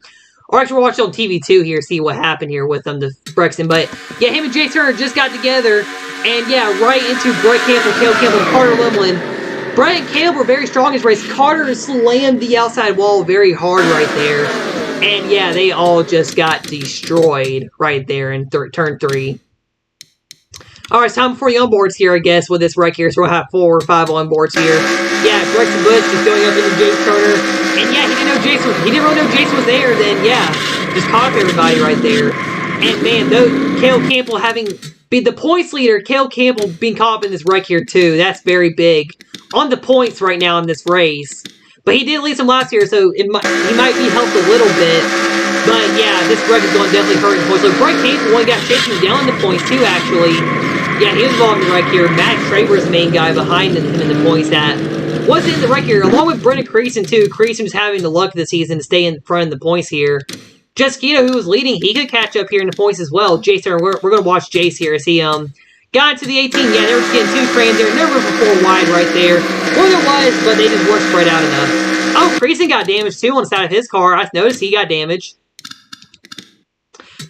actually, we'll watch it on TV too here, see what happened here with them to Brexton. But yeah, him and Jay Turner just got together, and yeah, right into Brett Campbell, Cale Campbell, and Carter Limlin. Brett and Campbell were very strong in this race. Carter slammed the outside wall very hard right there. And yeah, they all just got destroyed right there in turn 3. Alright, it's time for the onboards here, I guess, with this wreck here. So we'll have 4 or 5 onboards here. Yeah, Brexton Bush just going up into Jace Turner. And yeah, he didn't really know Jason was there, then yeah, just caught up everybody right there. And man, though, Cale Campbell having been the points leader, Cale Campbell being caught up in this wreck here too. That's very big on the points right now in this race. But he did lead some last year, so he might be helped a little bit. But yeah, this wreck is going to definitely hurt in points. So Brett Campbell, one got chasing down the points too, actually. Yeah, he was involved in the wreck here. Matt Traver is the main guy behind him in the points that was in the wreck here, along with Brendan Creason too. Creason's having the luck of the season to stay in front of the points here. Jesquito, who was leading, he could catch up here in the points as well. Jason, we're going to watch Jace here as he got into the 18. Yeah, they were just getting 2 crayons there. No room for 4 wide right there. Or there was, but they just weren't spread out enough. Oh, Creason got damaged too on the side of his car. I noticed he got damaged.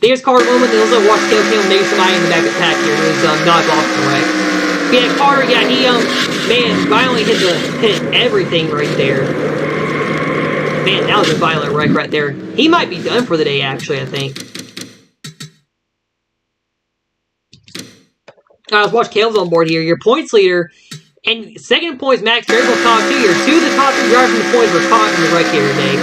There's Carter Lumen. They also watched Cale Campbell, maybe somebody in the back of the pack here who was not off the wreck. Yeah, Carter, yeah, he, man, violently hit everything right there. Man, that was a violent wreck right there. He might be done for the day, actually, I think. Let's watch Kale's on board here. Your points leader, and second in points, Max Drake top 2 here. 2 of the top 3 drivers in the points were caught in the wreck here today.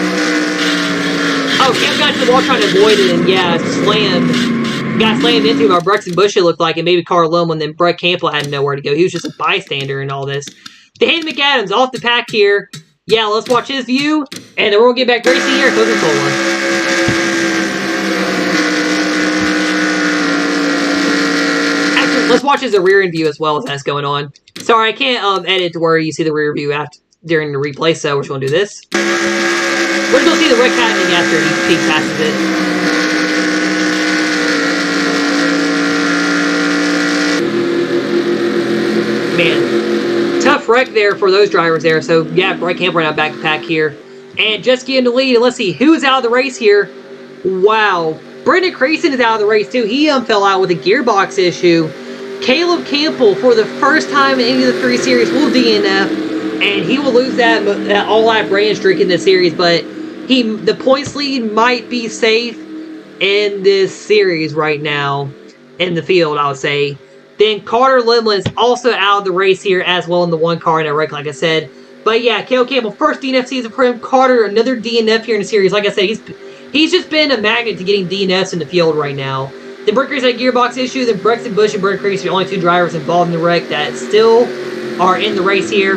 Oh, Cam got to the wall trying to avoid it, and yeah, slammed got slammed into by Brexton Bush, it looked like, and maybe Carl Lum, and then Brett Campbell had nowhere to go. He was just a bystander in all this. Danny McAdams off the pack here. Yeah, let's watch his view, and then we'll get back racing here at Coca-Cola. Actually, let's watch his rear end view as well as that's going on. Sorry, I can't edit to where you see the rear view after during the replay, so we're just going to do this. We're just going to see the wreck happening after he passes it. Man, tough wreck there for those drivers there. So, yeah, Brett Campbell right out back to pack here. And just getting the lead. And let's see who's out of the race here. Wow. Brendan Creason is out of the race, too. He fell out with a gearbox issue. Caleb Campbell, for the first time in any of the 3 series, will DNF. And he will lose that all-out brand streak in this series. But the points lead might be safe in this series right now in the field, I would say. Then Carter Limlin is also out of the race here as well in the 1 car in that wreck, like I said. But yeah, Caleb Campbell, first DNF season for him. Carter, another DNF here in the series. Like I said, he's just been a magnet to getting DNFs in the field right now. The Brickers had a gearbox issue. Then Brexton Bush and Brendan Creason are the only 2 drivers involved in the wreck that still are in the race here.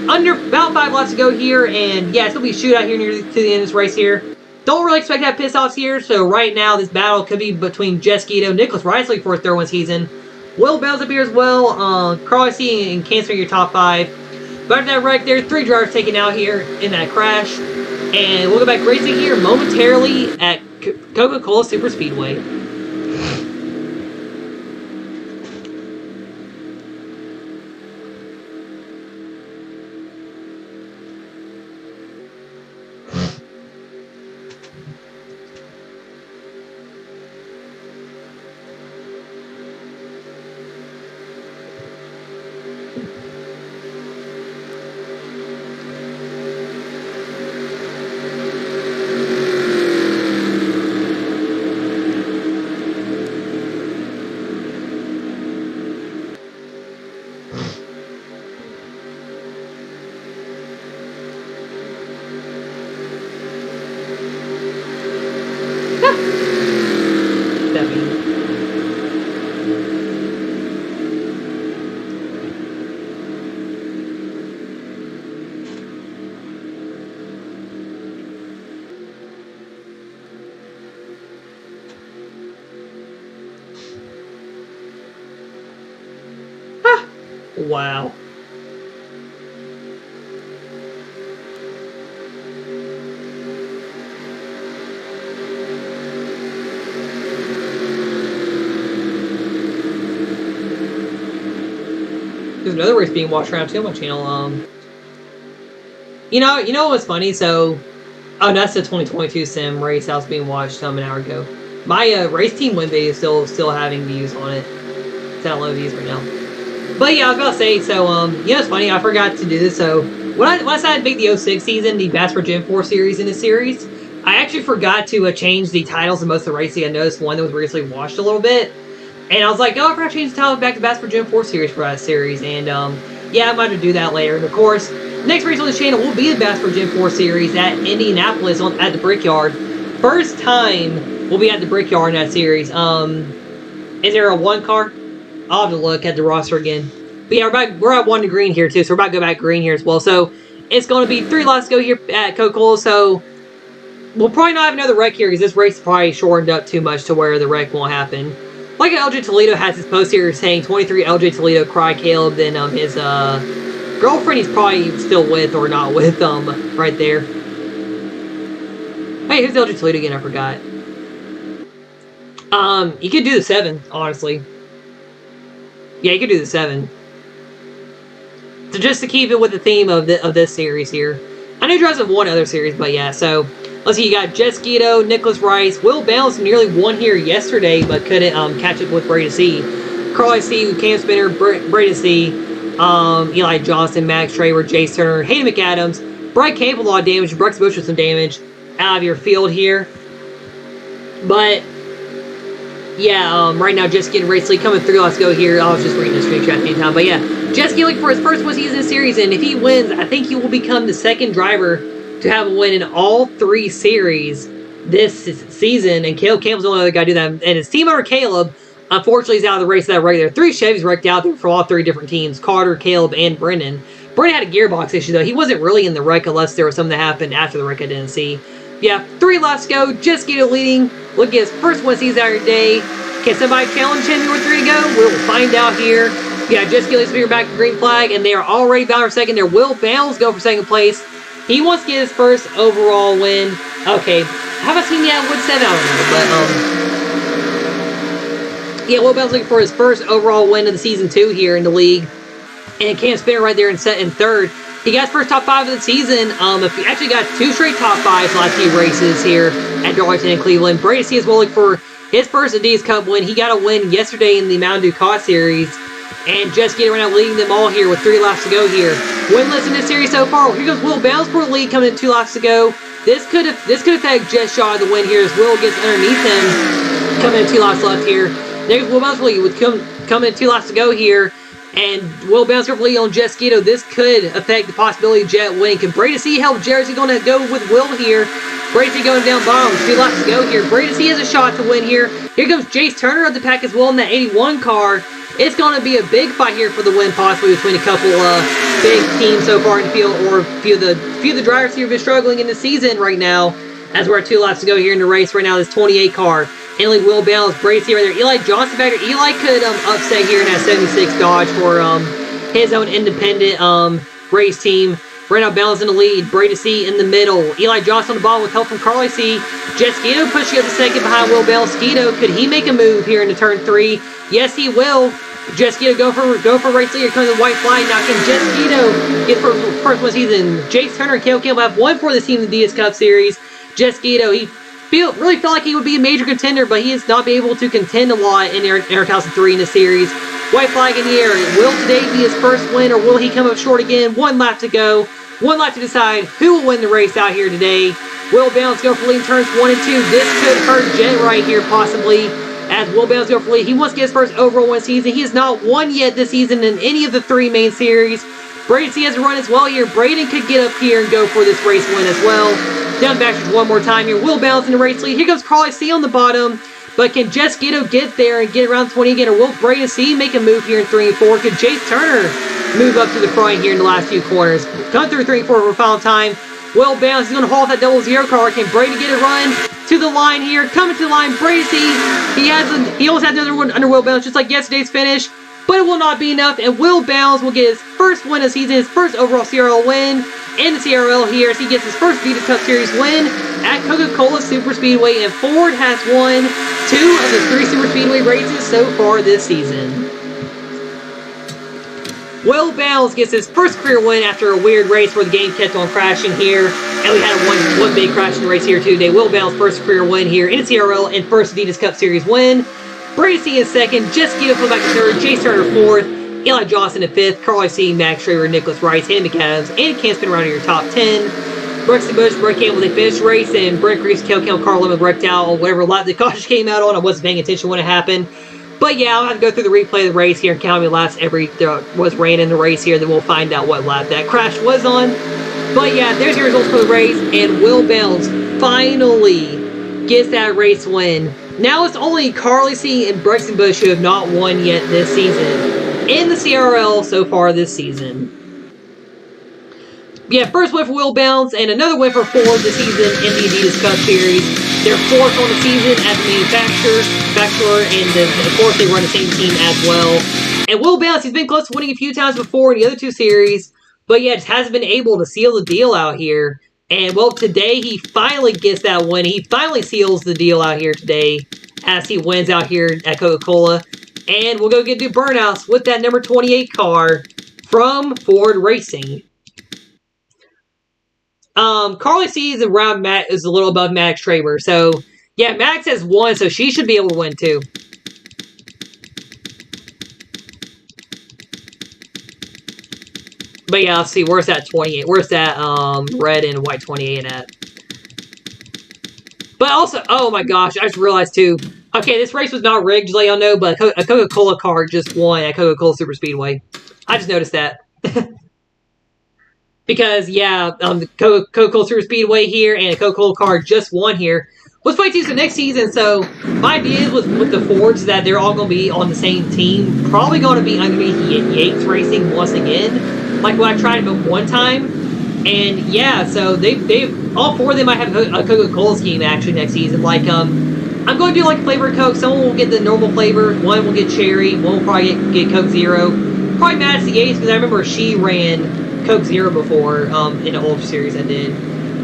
Under about 5 laps to go here, and yeah, it's going to be a shootout here near to the end of this race here. Don't really expect to have piss-offs here, so right now this battle could be between Jess Guido, Nicholas Risley for a third one season. Will Bell's up here as well, Crossy and canceling your top 5. But after that wreck, there's 3 drivers taken out here in that crash. And we'll go back racing here momentarily at Coca-Cola Superspeedway. Wow. There's another race being watched around too on my channel. You know what's funny? So, oh, that's the 2022 sim race that was being watched an hour ago. My race team win video is still having views on it. It's at low views right now. But yeah, I was about to say, so, it's funny, I forgot to do this, so, when I decided to make the 06 season, the Bass for Gen 4 series in the series, I actually forgot to change the titles of most of the races. I noticed one that was recently watched a little bit, and I was like, oh, I forgot to change the title back to Bass for Gen 4 series for that series, and, yeah, I might have to do that later, and of course, next race on this channel will be the Bass for Gen 4 series at Indianapolis at the Brickyard. First time we'll be at the Brickyard in that series. Is there a 1 car? I'll have to look at the roster again. But yeah, we're at 1 to green here too, so we're about to go back green here as well. So it's going to be 3 laps to go here at Coca-Cola. So we'll probably not have another wreck here because this race is probably shortened up too much to where the wreck won't happen. Like LJ Toledo has his post here saying 23 LJ Toledo cry Caleb. Then his girlfriend he's probably still with or not with right there. Hey, who's LJ Toledo again? I forgot. You could do the 7, honestly. Yeah, you could do the 7. So just to keep it with the theme of this series here. I know he drives in one other series, but yeah, so let's see, you got Jess Guido, Nicholas Rice, Will Bounce nearly won here yesterday, but couldn't catch up with Brady C. Carly C, Cam Spinner, Brady C, Eli Johnson, Max Traver, Jace Turner, Hayden McAdams, Brett Campbell, a lot of damage, Brooks Bush with some damage out of your field here. But yeah, right now, Jess getting race lead coming through. Let's go here. I was just reading the screen chat anytime. But yeah, Jess getting for his first win season in the series. And if he wins, I think he will become the 2nd driver to have a win in all 3 series this season, and Caleb Campbell's the only other guy to do that. And his team owner, Caleb, unfortunately, is out of the race that right there. 3 Chevys wrecked out there for all 3 different teams, Carter, Caleb, and Brennan. Brennan had a gearbox issue, though. He wasn't really in the wreck unless there was something that happened after the wreck I didn't see. Yeah, 3 laps to go. Just Guido leading. Look at his first one season out of the day. Can somebody challenge him with 3 to go? We'll find out here. Yeah, just Guido's speaker back to green flag, and they are already bound for second there. Will Bales go for second place. He wants to get his first overall win. Okay, have I seen yet? Wood 7? I don't know, but yeah, Will Bales looking for his first overall win of the season 2 here in the league. And Cam Spinner right there in third. He got his first top 5 of the season. If he actually got 2 straight top 5s the last few races here at Darlington and Cleveland. Brady C is looking for his first Adidas Cup win. He got a win yesterday in the Mountain Dew Cod Series. And just getting right now leading them all here with 3 laps to go here. Winless in this series so far. Here goes Will Bounce for the lead coming in 2 laps to go. This could affect just shy of the win here as Will gets underneath him. Coming in 2 laps left here. There's Will Bounce for the lead with coming in 2 laps to go here. And Will Bounce for the lead on Jet Skeeto. This could affect the possibility of Jet winning. Can Brady C help Jersey going to go with Will here? Brady C going down bottom. 2 laps to go here. Brady C has a shot to win here. Here comes Jace Turner of the pack as well in that 81 car. It's going to be a big fight here for the win, possibly between a couple big teams so far in the field, or a few of the drivers who have been struggling in the season right now. As we're at 2 laps to go here in the race right now, this 28 car. Handling Will Balance, Brady right there. Eli Johnson back there. Eli could upset here in that 76 Dodge for his own independent race team. Right now, Balance in the lead. Brady C in the middle. Eli Johnson on the ball with help from Carly C. Jet Skeeto pushing up the second behind Will Balance. Skeeto, could he make a move here into turn 3? Yes, he will. Jet Skeeto go for race leader. Comes the white flag. Now can Jet Skeeto get first one season? Jace Turner and Caleb Campbell have won for the team in the Adidas Cup Series. Jet Skeeto, he really felt like he would be a major contender, but he has not been able to contend a lot in Air 2003 in the series. White flag in the air. Will today be his first win, or will he come up short again? 1 lap to go. 1 lap to decide who will win the race out here today. Will Bounce go for lead in turns 1 and 2. This could hurt Jet right here, possibly. As Will Bounce go for lead, he wants to get his first overall win season. He has not won yet this season in any of the 3 main series. Braden C has a run as well here. Braden could get up here and go for this race win as well. Down backwards 1 more time here. Will Bounce in the race lead. Here comes Carly C on the bottom. But can Jet Skeeto get there and get around 20 again? Or will Braden C make a move here in 3 and 4? Could Jace Turner move up to the front here in the last few corners? Come through 3 and 4 for final time. Will Bounce. He's going to haul that 00 car. Can Brady get a run to the line here? Coming to the line. Brady C. He almost had another one under Will Bounce, just like yesterday's finish. But it will not be enough. And Will Bounce will get his first win of the season, his first overall CRL win in the CRL here, as he gets his first Adidas Cup Series win at Coca-Cola Superspeedway. And Ford has won 2 of the 3 Superspeedway races so far this season. Will Bounce gets his first career win after a weird race where the game kept on crashing here. And we had one big crash in the race here too today. Will Bounce first career win here in the CRL and first Adidas Cup Series win. Brady C in second, Just Skeeto flew back to third, Jace Turner 4th, Eli Johnson in 5th, Carly C, Max Schrader, Nicholas Rice, Handy McAdams, and Cam Spin around in your top 10. Brexton Bush, Brett Campbell, they finished the race, and Brent Grease, Kel Carl Lemon wrecked out on whatever lap the caution came out on. I wasn't paying attention when it happened. But yeah, I'll have to go through the replay of the race here and count how many laps was ran in the race here. Then we'll find out what lap that crash was on. But yeah, there's your results for the race, and Will Bounce finally gets that race win. Now it's only Carly C and Brexton Bush who have not won yet this season in the CRL so far this season. Yeah, first win for Will Bounce and another win for Ford this season in the Adidas Cup Series. They're 4th on the season as the manufacturer, and of course they run the same team as well. And Will Bounce, he's been close to winning a few times before in the other 2 series, but yeah, just hasn't been able to seal the deal out here. And, well, today he finally gets that win. He finally seals the deal out here today as he wins out here at Coca-Cola. And we'll go do Burnouts with that number 28 car from Ford Racing. Carly C is around is a little above Max Traber. So, yeah, Max has 1, so she should be able to win too. But yeah, let's see, where's that 28? Where's that red and white 28 at? But also, oh my gosh, I just realized too. Okay, this race was not rigged, to let y'all know, but a Coca-Cola car just won at Coca-Cola Superspeedway. I just noticed that. Because, yeah, the Coca-Cola Superspeedway here and a Coca-Cola car just won here. What's funny too, so next season, so my idea with the Fords is that they're all going to be on the same team. Probably going to be underneath Yates Racing once again, like what I tried them one time. And yeah, so they've all four of them might have a Coca-Cola scheme actually next season. Like I'm going to do like flavored Coke. Someone will get the normal flavor, one will get cherry, one will probably get Coke Zero. Probably Madison Yates because I remember she ran Coke Zero before in the old series I did.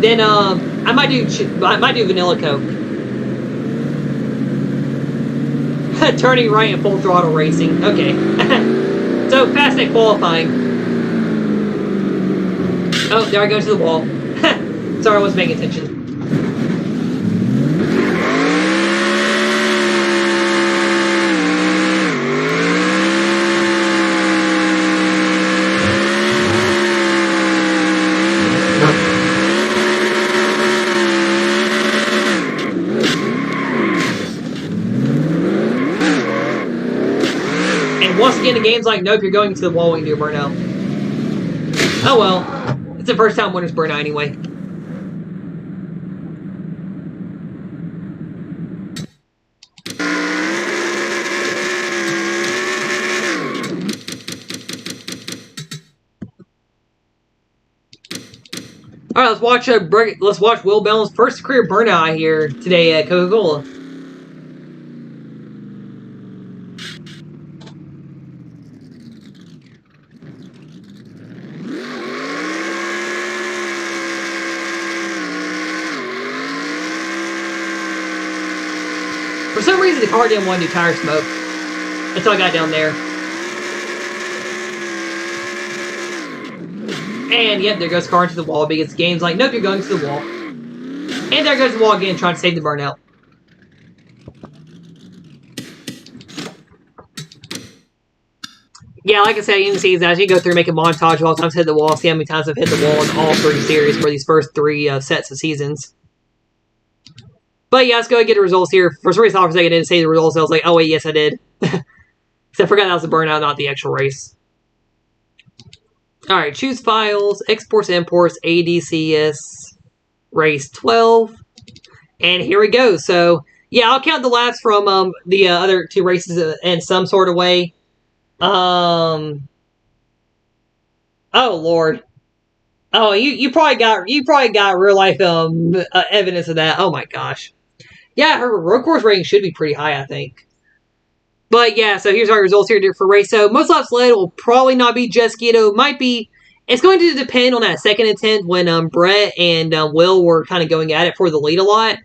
Then I might do vanilla Coke. Turning right and full throttle racing. Okay. So fast at qualifying. Oh, there I go to the wall. Sorry, I wasn't paying attention. Once again, the game's like, nope, you're going to the wall when you do a burnout. Oh well. It's the first time winners burnout anyway. Alright, let's watch Will Bell's first career burnout here today at Coca-Cola. For some reason, the car didn't want to do tire smoke until I got down there. And yep, there goes the car into the wall because the game's like, nope, you're going to the wall. And there goes the wall again, trying to save the burnout. Yeah, like I said, you can see as you go through, make a montage of all the times I've hit the wall, see how many times I've hit the wall in all three series for these first three sets of seasons. But yeah, let's go ahead and get the results here. For some reason, I didn't say the results. I was like, oh wait, yes I did. Because I forgot that was the burnout, not the actual race. Alright, choose files, exports, imports, ADCS, race 12. And here we go. So, yeah, I'll count the laps from the other two races in some sort of way. Oh Lord. Oh, you probably got real life evidence of that. Oh my gosh. Yeah, her road course rating should be pretty high, I think. But yeah, so here's our results here for race. So most laps led will probably not be jet ski. It might be. It's going to depend on that second attempt when Brett and Will were kind of going at it for the lead a lot.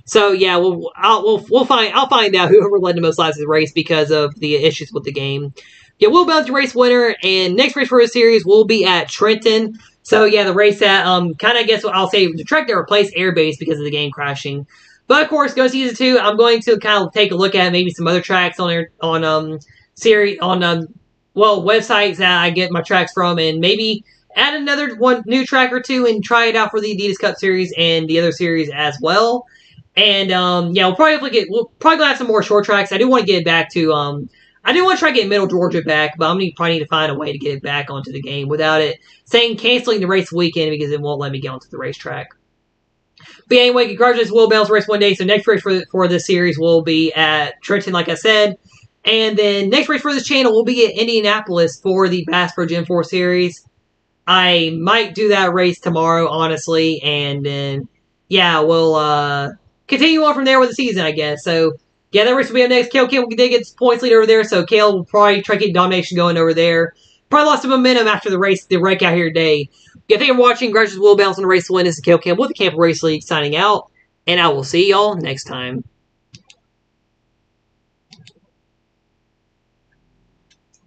So yeah, I'll find out whoever led the most laps of the race because of the issues with the game. Yeah, Will Bell's the race winner, and next race for the series will be at Trenton. So yeah, the race at kind of I guess what I'll say the track that replaced Airbase because of the game crashing. But of course, go season 2. I'm going to kind of take a look at maybe some other tracks on websites that I get my tracks from, and maybe add another one new track or two and try it out for the Adidas Cup series and the other series as well. And yeah, we'll probably have some more short tracks. I do want to get it back to I do want to try to get Middle Georgia back, but I'm going to probably need to find a way to get it back onto the game without it saying canceling the race weekend because it won't let me get onto the racetrack. But yeah, anyway, congratulations, Will Bell's race one day. So next race for this series will be at Trenton, like I said. And then next race for this channel will be at Indianapolis for the Bass Pro Gen 4 series. I might do that race tomorrow, honestly. And then, yeah, we'll continue on from there with the season, I guess. So, yeah, that race will be up next. Kale did get points lead over there, so Kale will probably try to get domination going over there. Probably lost some momentum after the wreck out here today. Yeah, thank you for watching. Congratulations, Will Bounce on the race to win. This is Kale Campbell with the Campbell Race League signing out, and I will see y'all next time.